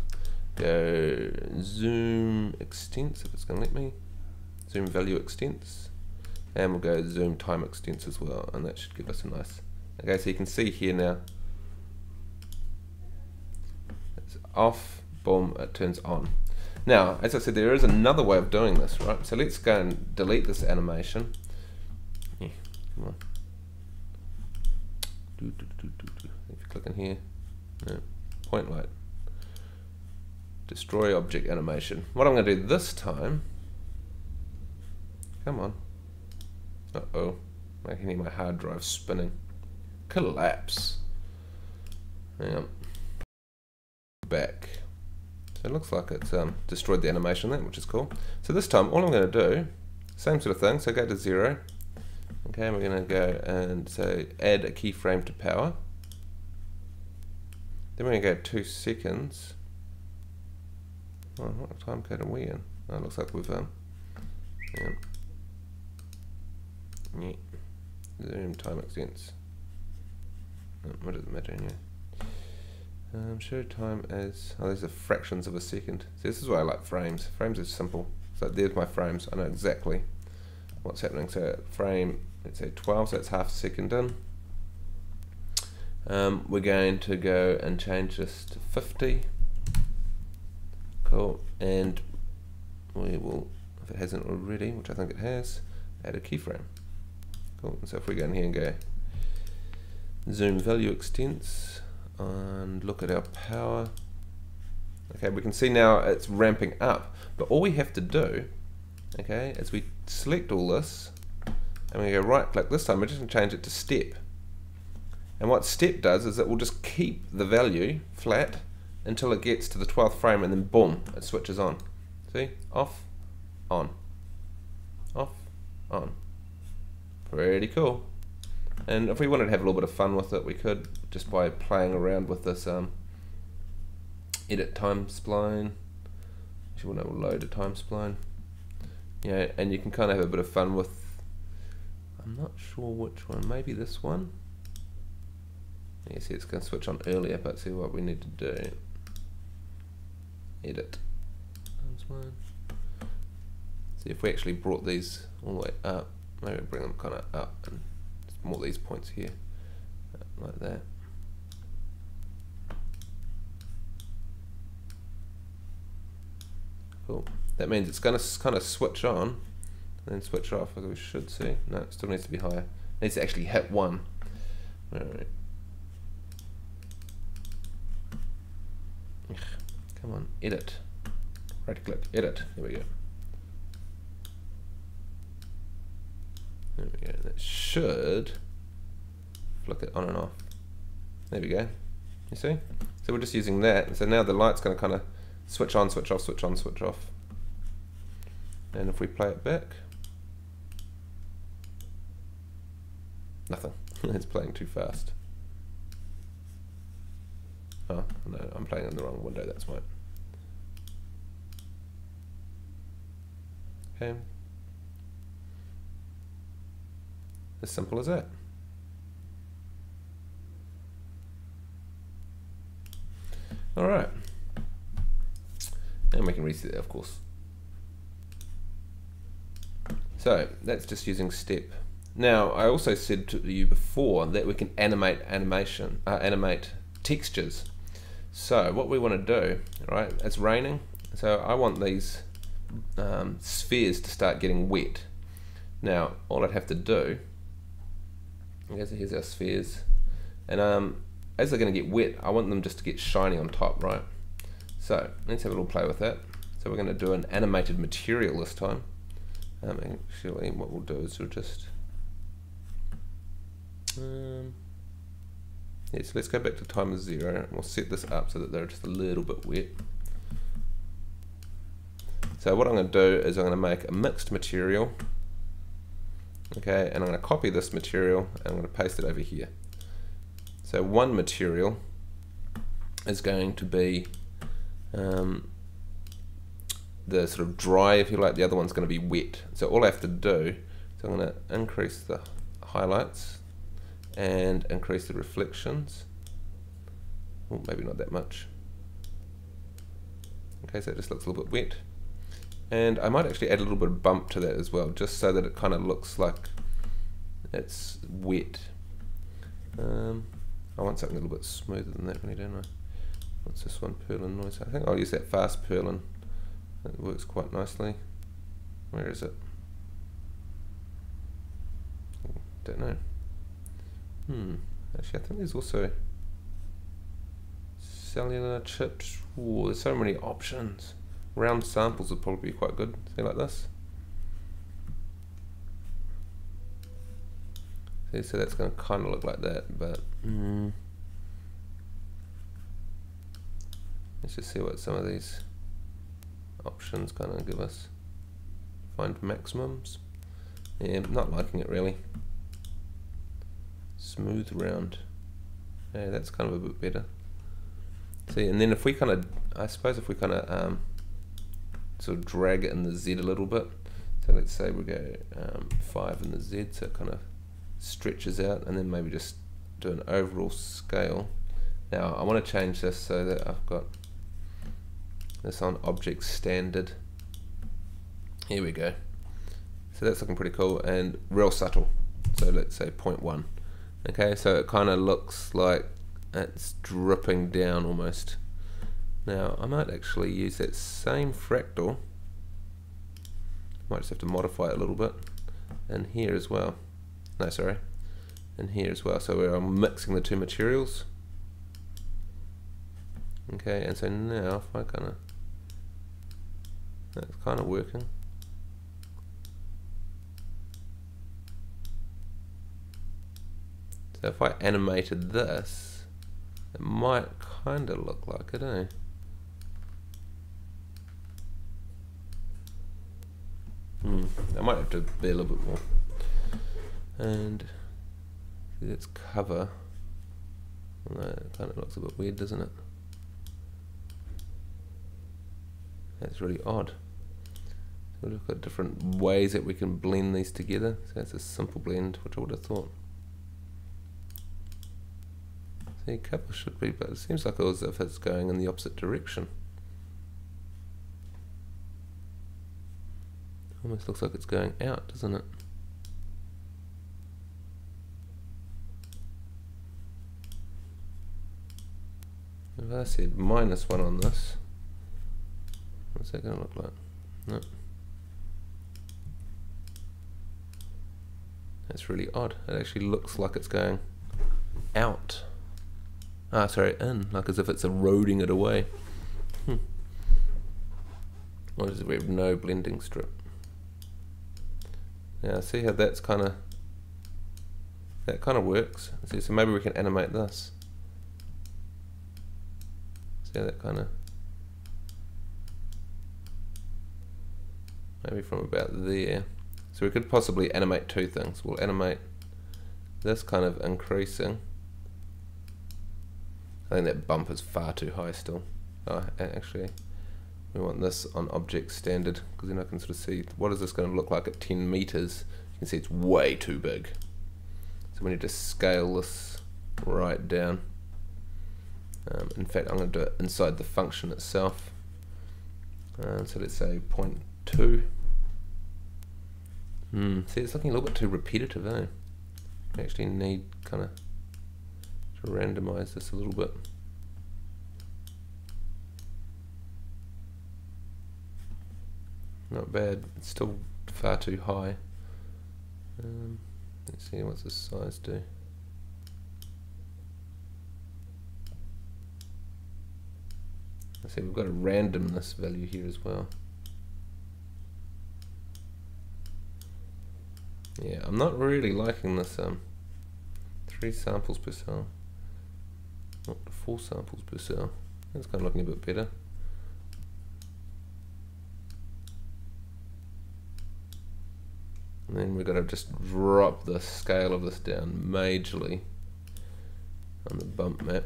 Go zoom extents if it's going to let me. Zoom value extents, and we'll go zoom time extents as well, and that should give us a nice. Okay, so you can see here now. It's off, boom, it turns on. Now, as I said, there is another way of doing this, right? So let's go and delete this animation. Yeah, come on. If you click in here, no, point light. Destroy object animation. What I'm going to do this time, come on. Uh-oh, I can hear my hard drive spinning. Collapse. Hang on. Back. So it looks like it's destroyed the animation there, which is cool. So this time, all I'm going to do, same sort of thing, so go to 0. Okay, and we're going to go and say add a keyframe to power. Then we're going to go 2 seconds. Oh, what time code are we in? Oh, it looks like we've yeah. Zoom time extents. What does it matter anyway? Show time as, oh, these are fractions of a second. See, this is why I like frames. Frames are simple. So there's my frames. I know exactly what's happening. So frame, let's say 12, so that's half a second in. We're going to go and change this to 50. Cool. And we will, if it hasn't already, which I think it has, add a keyframe. Cool. And so if we go in here and go zoom value extents and look at our power, okay, we can see now it's ramping up, but all we have to do, okay, is we select all this and we go right click. This time we're just going to change it to step, and what step does is it will just keep the value flat until it gets to the 12th frame, and then boom, it switches on. See, off, on, off, on. Pretty cool. And if we wanted to have a little bit of fun with it, we could, just by playing around with this edit time spline. Actually, we'll load a time spline. Yeah, and you can kind of have a bit of fun with, I'm not sure which one, maybe this one. Yeah, see, it's going to switch on earlier, but see what we need to do. Edit time spline. See if we actually brought these all the way up. Maybe bring them kind of up and more these points here, like that. Cool. That means it's going to kind of switch on and then switch off, as we should see. No, it still needs to be higher. It needs to actually hit 1. Alright. Come on, edit. Right click, edit. There we go. There we go. That should flick it on and off. There we go. You see? So we're just using that. So now the light's going to kind of switch on, switch off, switch on, switch off. And if we play it back, nothing. It's playing too fast. Oh no, I'm playing in the wrong window. That's why. Okay. As simple as that. Alright. And we can reset that, of course. So that's just using step. Now I also said to you before that we can animate textures. So what we want to do, right? It's raining, so I want these spheres to start getting wet. Now, all I'd have to do, okay, so here's our spheres, and as they're going to get wet, I want them just to get shiny on top, right? So let's have a little play with that. So we're going to do an animated material this time. Actually, what we'll do is we'll just yeah, so let's go back to timer 0 and we'll set this up so that they're just a little bit wet. So what I'm going to do is I'm going to make a mixed material, okay, and I'm going to copy this material and I'm going to paste it over here. So one material is going to be the sort of dry, if you like, the other one's going to be wet. So all I have to do is I'm going to increase the highlights and increase the reflections. Oh, maybe not that much. Okay, so it just looks a little bit wet. And I might actually add a little bit of bump to that as well, just so that it kind of looks like it's wet. I want something a little bit smoother than that, really, don't I? What's this one? Purlin noise. I think I'll use that fast purlin. It works quite nicely. Where is it? Don't know. Actually, I think there's also cellular chips. Ooh, there's so many options. Round samples would probably be quite good. See, like this. See, so that's going to kind of look like that, but let's just see what some of these options kind of give us. Find maximums. Yeah, not liking it really. Smooth round. Yeah, that's kind of a bit better. See, and then if we kind of, I suppose if we kind of sort of drag it in the Z a little bit. So let's say we go 5 in the Z, so it kind of stretches out, and then maybe just do an overall scale. Now I want to change this so that I've got this on object standard. Here we go. So that's looking pretty cool and real subtle. So let's say 0.1. Okay, so it kind of looks like it's dripping down almost. Now I might actually use that same fractal. Might just have to modify it a little bit. And here as well. No, sorry. And here as well. So we're mixing the two materials. Okay, and so now if I kind of, that's kind of working. So if I animated this, it might kind of look like it, eh? I might have to be a little bit more. And let's cover. Well, that kind of looks a bit weird, doesn't it? That's really odd. So we've got different ways that we can blend these together. So that's a simple blend, which I would have thought. See, cover should be, but it seems like as if it's going in the opposite direction. Almost looks like it's going out, doesn't it? If I said -1 on this, what's that going to look like? No. That's really odd. It actually looks like it's going out. Ah, sorry, in, like as if it's eroding it away. Or is it we have no blending strip? Now see how that's kind of, that kind of works. See, so maybe we can animate this. See how that kind of, maybe from about there. So we could possibly animate two things. We'll animate this kind of increasing. I think that bump is far too high still. Oh, actually, we want this on object standard, because then I can sort of see what is this going to look like at 10 meters. You can see it's way too big. So we need to scale this right down. In fact, I'm going to do it inside the function itself. So let's say 0.2. See, it's looking a little bit too repetitive, eh? We actually need kind of to randomize this a little bit. Not bad, it's still far too high. Let's see, what's the size do? Let's see, we've got a randomness value here as well. Yeah, I'm not really liking this 3 samples per cell, not 4 samples per cell. That's kind of looking a bit better. And then we've got to just drop the scale of this down majorly on the bump map.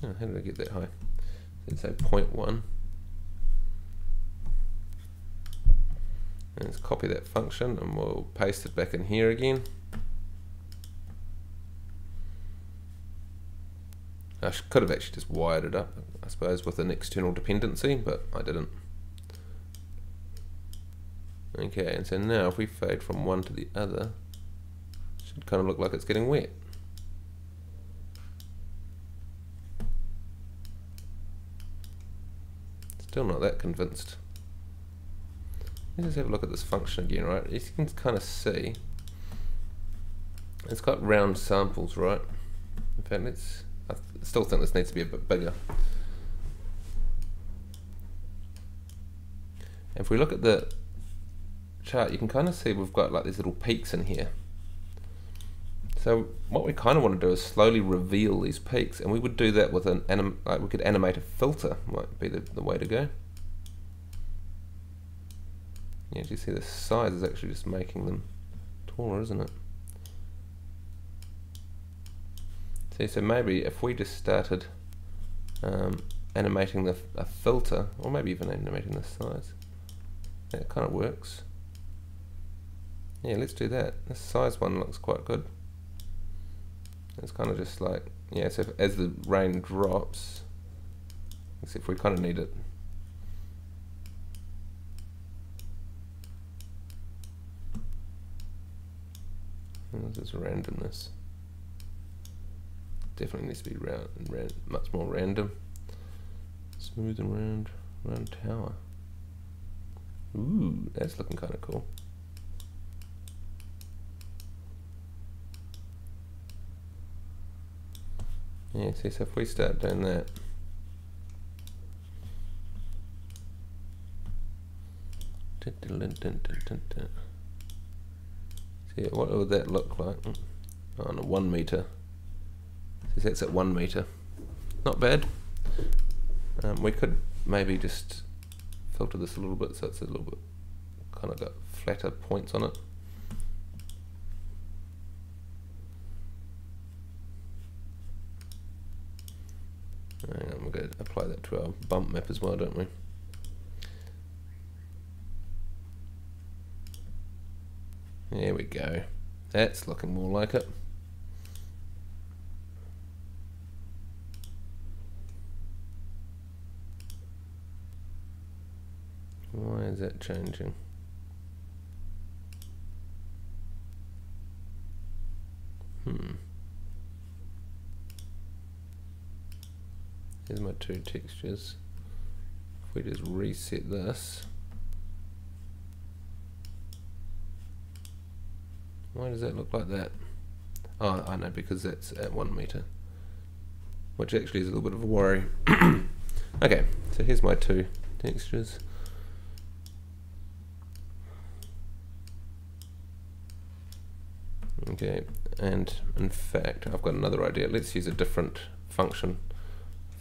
Oh, how did I get that high? Let's say 0.1. And let's copy that function and we'll paste it back in here again. I could have actually just wired it up, I suppose, with an external dependency, but I didn't. Okay, and so now if we fade from one to the other, it should kind of look like it's getting wet. Still not that convinced. Let's just have a look at this function again, right? You can kind of see it's got round samples, right? In fact, I still think this needs to be a bit bigger. If we look at the chart, you can kind of see we've got like these little peaks in here. So what we kind of want to do is slowly reveal these peaks, and we would do that with we could animate a filter, might be the way to go. Yeah, you see the size is actually just making them taller, isn't it? See, so maybe if we just started animating a filter, or maybe even animating the size, that kind of works. Yeah, let's do that. This size one looks quite good. It's kind of just like, yeah, so as the rain drops, let's see if we kind of need it. This is randomness. Definitely needs to be much more random. Smooth and round tower. Ooh, that's looking kind of cool. Yeah, see, so if we start doing that, see, what would that look like? On a 1 meter. See, that's at 1 meter. Not bad. We could maybe just filter this a little bit so it's a little bit kind of got flatter points on it. And we're going to apply that to our bump map as well, don't we? There we go. That's looking more like it. Why is that changing? Here's my 2 textures. If we just reset this, why does that look like that? Oh, I know, because that's at 1 meter, which actually is a little bit of a worry. Okay, so here's my 2 textures. Okay, and in fact, I've got another idea. Let's use a different function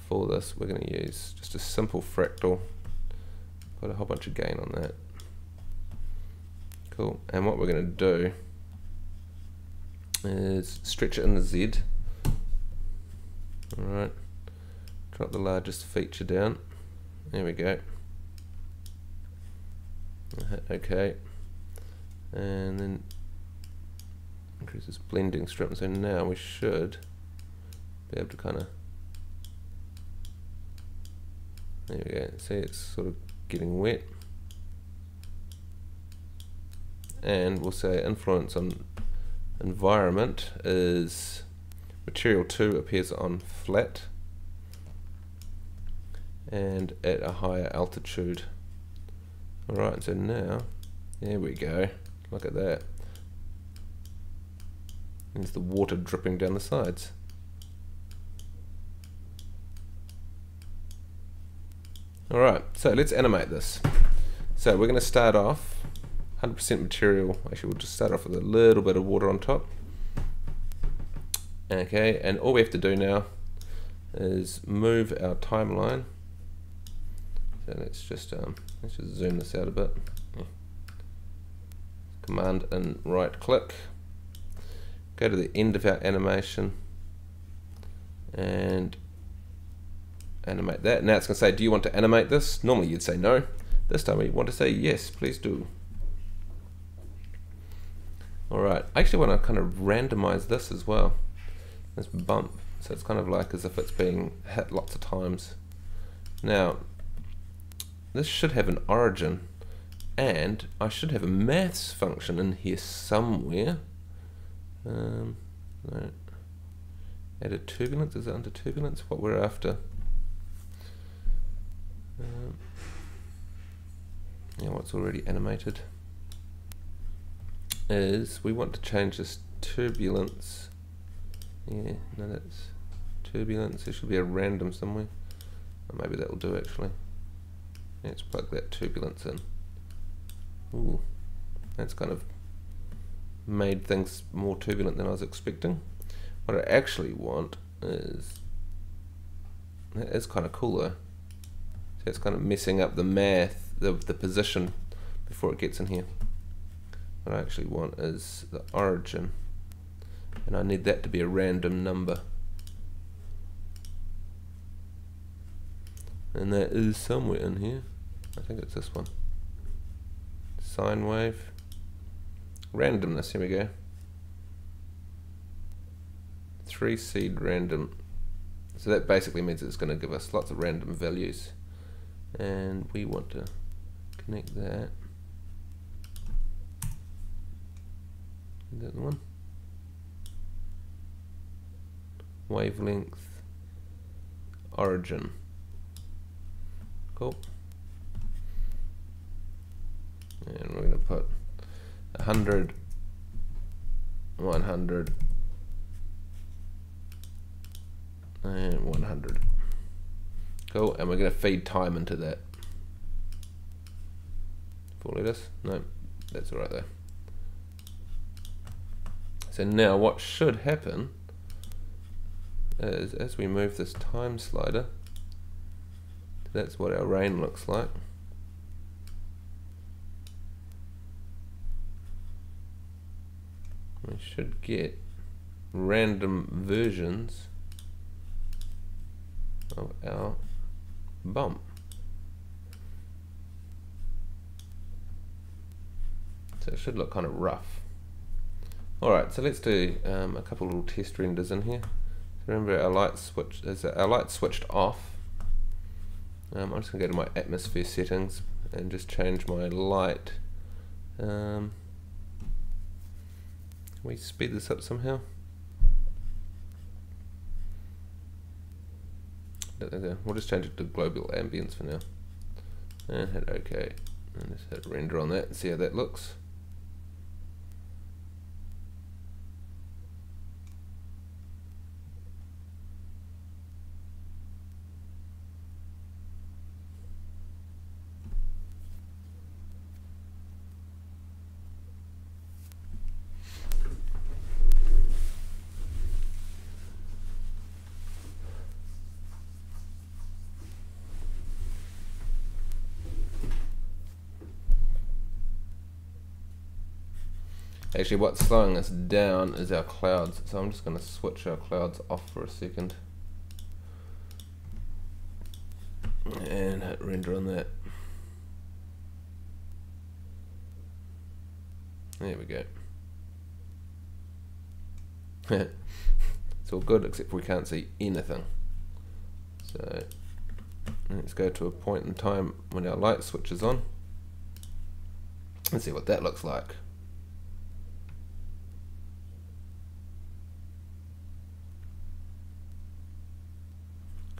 for this. We're going to use just a simple fractal. Got a whole bunch of gain on that. Cool. And what we're going to do is stretch it in the Z. Alright. Drop the largest feature down. There we go. Hit OK. And then increase this blending strip. So now we should be able to kind of, there we go, see, it's sort of getting wet. And we'll say influence on environment is material 2 appears on flat and at a higher altitude. Alright, so now, there we go. Look at that. There's the water dripping down the sides. Alright, so let's animate this. So we're going to start off 100% material. Actually, we'll just start off with a little bit of water on top. Okay, and all we have to do now is move our timeline. So let's just zoom this out a bit. Yeah. Command and right click. Go to the end of our animation and animate that. Now it's going to say, do you want to animate this? Normally you'd say no. This time we want to say yes, please do. Alright, I actually want to kind of randomize this as well. This bump. So it's kind of like as if it's being hit lots of times. Now, this should have an origin, and I should have a maths function in here somewhere. Right. Added turbulence, is it under turbulence? What we're after? Yeah, what's already animated is we want to change this turbulence. Yeah, no, that's turbulence. There should be a random somewhere. Or maybe that will do actually. Let's plug that turbulence in. Ooh, that's kind of made things more turbulent than I was expecting. What I actually want is, that is kind of cool though. So it's kind of messing up the math, the position before it gets in here. What I actually want is the origin, and I need that to be a random number. And that is somewhere in here. I think it's this one. Sine wave. Randomness, here we go. 3 seed random. So that basically means it's going to give us lots of random values. And we want to connect that. Is that the one? Wavelength. Origin. Cool. And we're going to put 100, 100, and 100. Cool, and we're going to feed time into that. 4 letters? No, that's alright though. So now what should happen is as we move this time slider, that's what our rain looks like. We should get random versions of our bump. So it should look kind of rough. Alright, so let's do a couple little test renders in here. Remember our light switch, our light switched off. I'm just going to go to my atmosphere settings and just change my light. Can we speed this up somehow? We'll just change it to global ambience for now. And hit OK. And just hit render on that and see how that looks. Actually, what's slowing us down is our clouds, so I'm just going to switch our clouds off for a second and hit render on that. There we go. It's all good except we can't see anything. So let's go to a point in time when our light switches on and see what that looks like.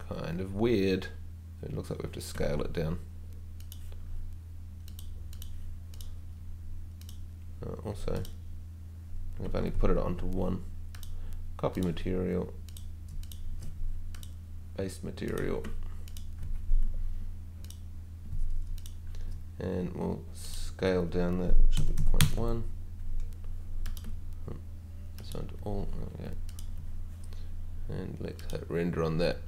Kind of weird. It looks like we have to scale it down. Also, I've only put it onto one. Copy material, paste material, and we'll scale down that, which should be 0.1. So onto all, okay. And let's hit render on that.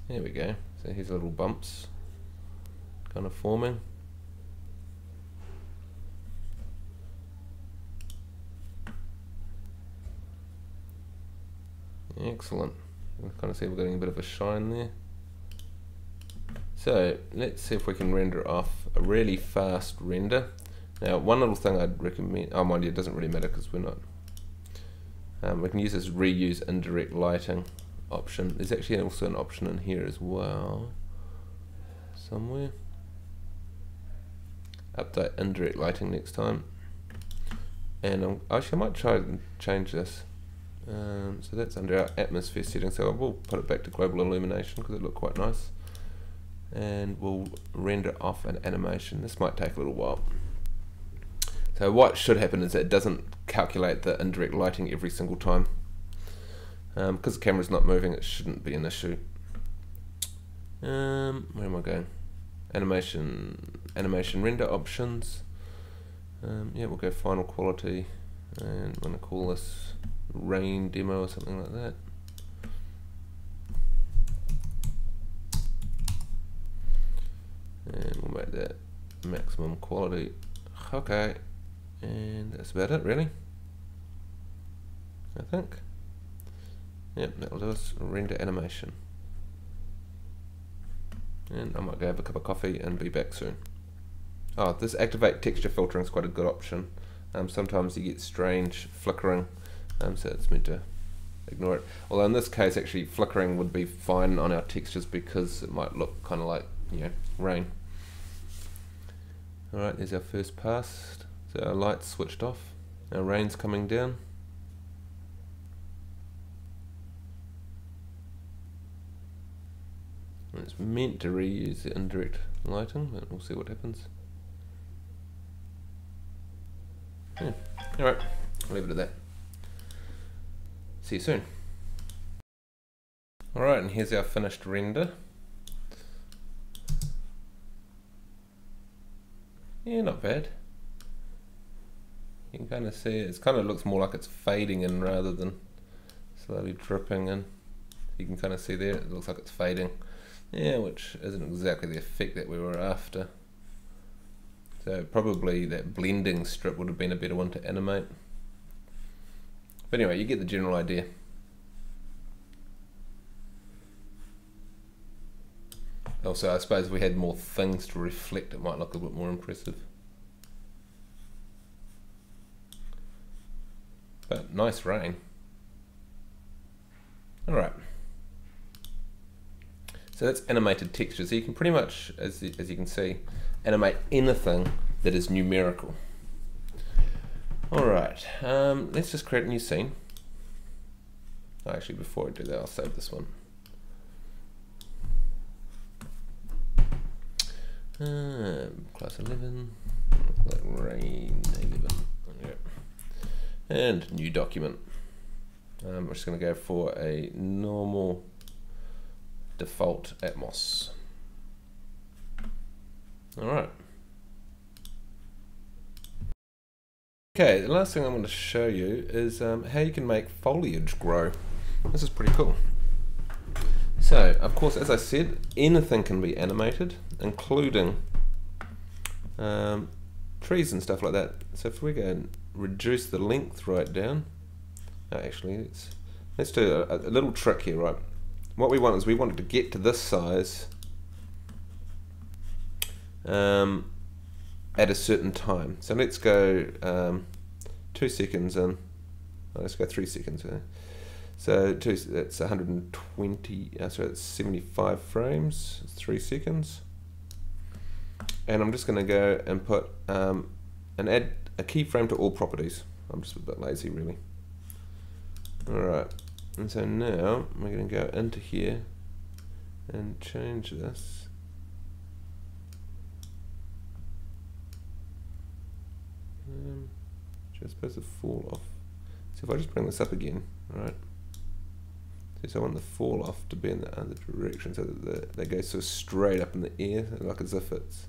There we go. So here's little bumps kind of forming. Excellent. You can kind of see we're getting a bit of a shine there. So let's see if we can render off a really fast render. Now, one little thing I'd recommend, oh mind you, it doesn't really matter because we're not. We can use this reuse indirect lighting option. There's actually also an option in here as well, somewhere. Update indirect lighting next time. And actually I might try and change this. So that's under our atmosphere setting, so I will put it back to global illumination because it looked quite nice. And we'll render off an animation. This might take a little while. So what should happen is that it doesn't calculate the indirect lighting every single time. Because the camera's not moving, it shouldn't be an issue. Where am I going? Animation render options. Yeah, we'll go final quality, and I'm going to call this rain demo or something like that. And we'll make that maximum quality. Okay, and that's about it really, I think. Yep, that'll do us. Render animation. And I might go have a cup of coffee and be back soon. Oh, this activate texture filtering is quite a good option. Sometimes you get strange flickering, so it's meant to ignore it. Although in this case, actually, flickering would be fine on our textures because it might look kind of like, you know, rain. Alright, there's our first pass. So our light's switched off. Our rain's coming down. And it's meant to reuse the indirect lighting, but we'll see what happens. Yeah. Alright, I'll leave it at that. See you soon. Alright, and here's our finished render. Yeah, not bad. You can kind of see it kind of looks more like it's fading in rather than slowly dripping in. You can kind of see there, it looks like it's fading. Yeah, which isn't exactly the effect that we were after. So probably that blending strip would have been a better one to animate. But anyway, you get the general idea. Also, I suppose if we had more things to reflect, it might look a bit more impressive. But nice rain. Alright. So that's animated texture. So you can pretty much, as you can see, animate anything that is numerical. Alright, let's just create a new scene. Actually, before I do that, I'll save this one. Class 11, like rain 11. Okay. And new document. We're just going to go for a normal default Atmos. Alright. Okay, the last thing I'm going to show you is how you can make foliage grow. This is pretty cool. So, of course, as I said, anything can be animated, including trees and stuff like that. So if we go and reduce the length right down, actually, let's do a little trick here, right? What we want is we want it to get to this size at a certain time. So let's go 2 seconds in. Let's go 3 seconds in. So that's 120. Sorry, that's 75 frames. It's 3 seconds. And I'm just going to go and put and add a keyframe to all properties. I'm just a bit lazy, really. All right. And so now we're going to go into here and change this Just supposed to fall off. So if I just bring this up again, right? So I want the fall off to be in the other direction, so that they go so straight up in the air, like as if it's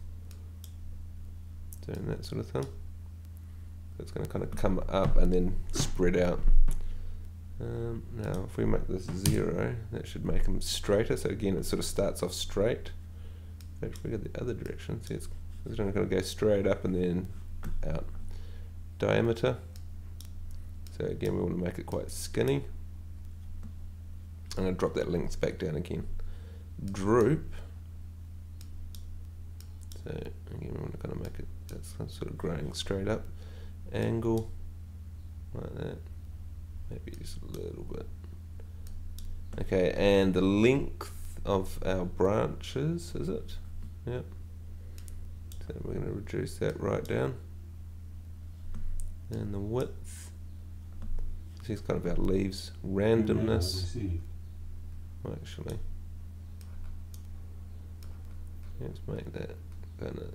doing that sort of thing. So it's going to kind of come up and then spread out. Now if we make this 0, that should make them straighter. So again, it sort of starts off straight. But if we go the other direction, see it's going to go straight up and then out. Diameter. So again, we want to make it quite skinny. I'm going to drop that length back down again. Droop. So again, we want to kind of make it, that's sort of growing straight up. Angle, like that. Maybe just a little bit. Okay, and the length of our branches, is it? Yep. So we're going to reduce that right down. And the width. See, it's kind of our leaves randomness. Actually, let's make that kind of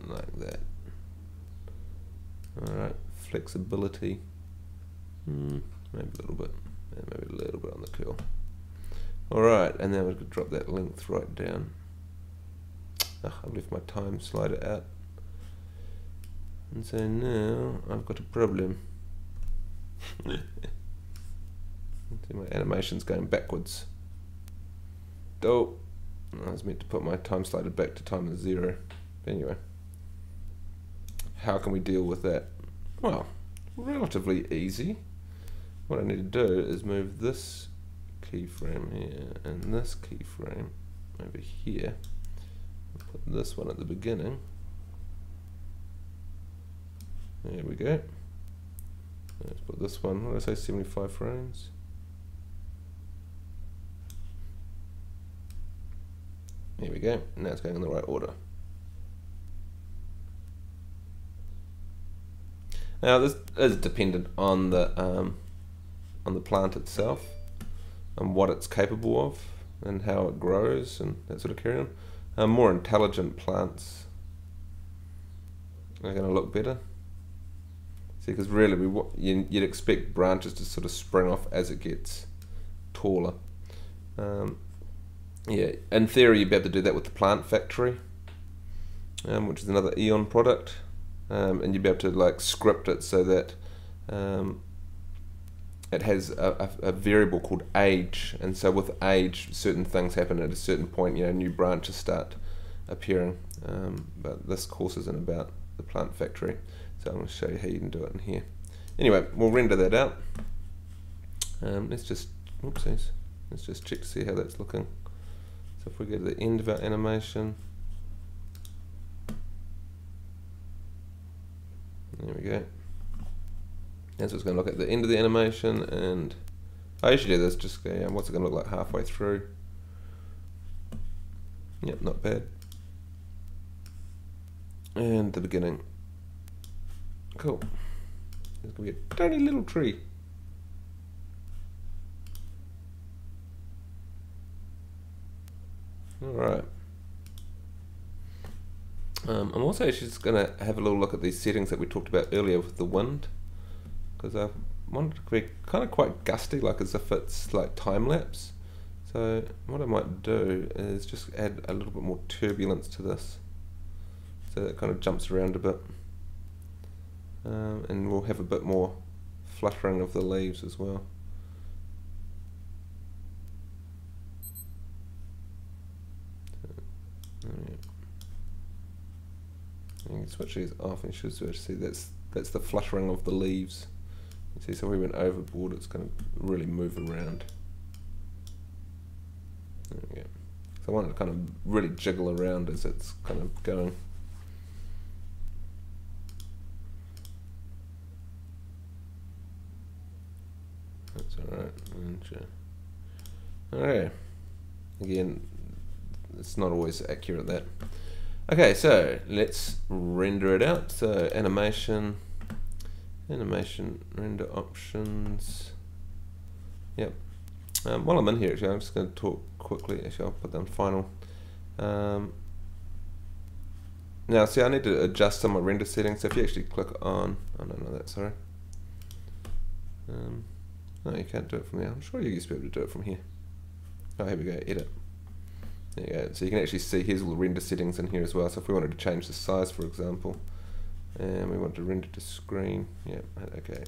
like that. All right, flexibility. Maybe a little bit, and maybe a little bit on the curl. All right, and then we could drop that length right down. I've left my time slider out, and so now I've got a problem. See, my animation's going backwards. Oh, I was meant to put my time slider back to time 0. Anyway, how can we deal with that? Well, relatively easy. What I need to do is move this keyframe here and this keyframe over here. Put this one at the beginning. There we go. Let's put this one, what did I say, 75 frames? Here we go, now it's going in the right order. Now this is dependent on the plant itself, and what it's capable of, and how it grows, and that sort of carry on. More intelligent plants are going to look better. See, because really you'd expect branches to sort of spring off as it gets taller. Yeah, in theory you'd be able to do that with the Plant Factory, which is another Eon product, and you'd be able to like script it so that it has a variable called age, and so with age certain things happen at a certain point, you know, new branches start appearing, but this course isn't about the Plant Factory, so I'm going to show you how you can do it in here. Anyway, we'll render that out. Let's just check to see how that's looking. So if we go to the end of our animation, there we go. That's what's going to look at the end of the animation, and I usually do this, just go, what's it going to look like halfway through. Yep, not bad. And the beginning. Cool. There's going to be a tiny little tree. Alright. I'm also actually just going to have a little look at these settings that we talked about earlier with the wind, because I wanted it to be kind of quite gusty, like as if it's like time-lapse. So what I might do is just add a little bit more turbulence to this, so it kind of jumps around a bit, and we'll have a bit more fluttering of the leaves as well. You can switch these off and you should see that's the fluttering of the leaves. You see, so we went overboard, it's going to really move around. There we go. So I want it to kind of really jiggle around as it's kind of going. That's alright. Okay. Again, it's not always accurate, that. Okay, so let's render it out. So animation, render options. Yep. While I'm in here, actually, I'm just going to talk quickly. Actually, I'll put that on final. Now see, I need to adjust some of my render settings. So if you actually click on, oh no, not that, sorry. No, you can't do it from there. I'm sure you used to be able to do it from here. Oh, here we go, edit. There you go. So you can actually see here's all the render settings in here as well. So if we wanted to change the size, for example, and we want to render to screen, yeah, okay.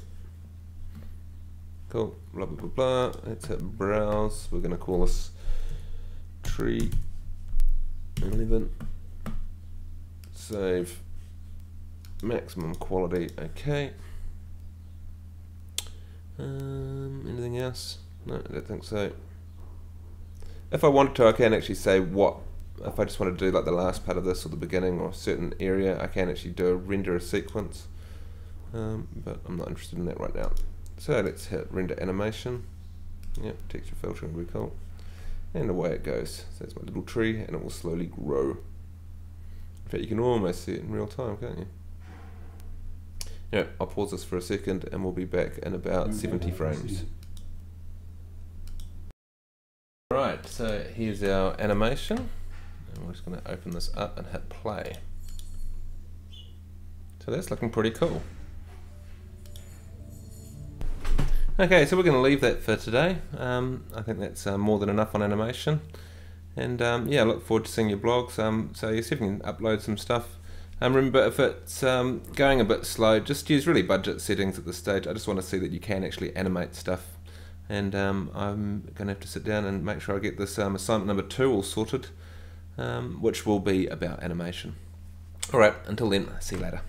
Cool, blah, blah, blah, blah. Let's hit browse. We're going to call this tree 11. Save. Maximum quality, okay. Anything else? No, I don't think so. If I wanted to, I can actually say what, if I just want to do like the last part of this or the beginning or a certain area, I can actually do a render a sequence. But I'm not interested in that right now. So let's hit render animation. Yep, texture filtering will be cool. And away it goes. So that's my little tree, and it will slowly grow. In fact, you can almost see it in real time, can't you? Yeah, I'll pause this for a second and we'll be back in about 70 frames. Right, so here's our animation. And we're just going to open this up and hit play. So that's looking pretty cool. Okay, so we're going to leave that for today. I think that's more than enough on animation. And yeah, I look forward to seeing your blogs. So you see if you can upload some stuff. Remember, if it's going a bit slow, just use really budget settings at this stage. I just want to see that you can actually animate stuff. And I'm going to have to sit down and make sure I get this assignment number 2 all sorted, which will be about animation. Alright, until then, see you later.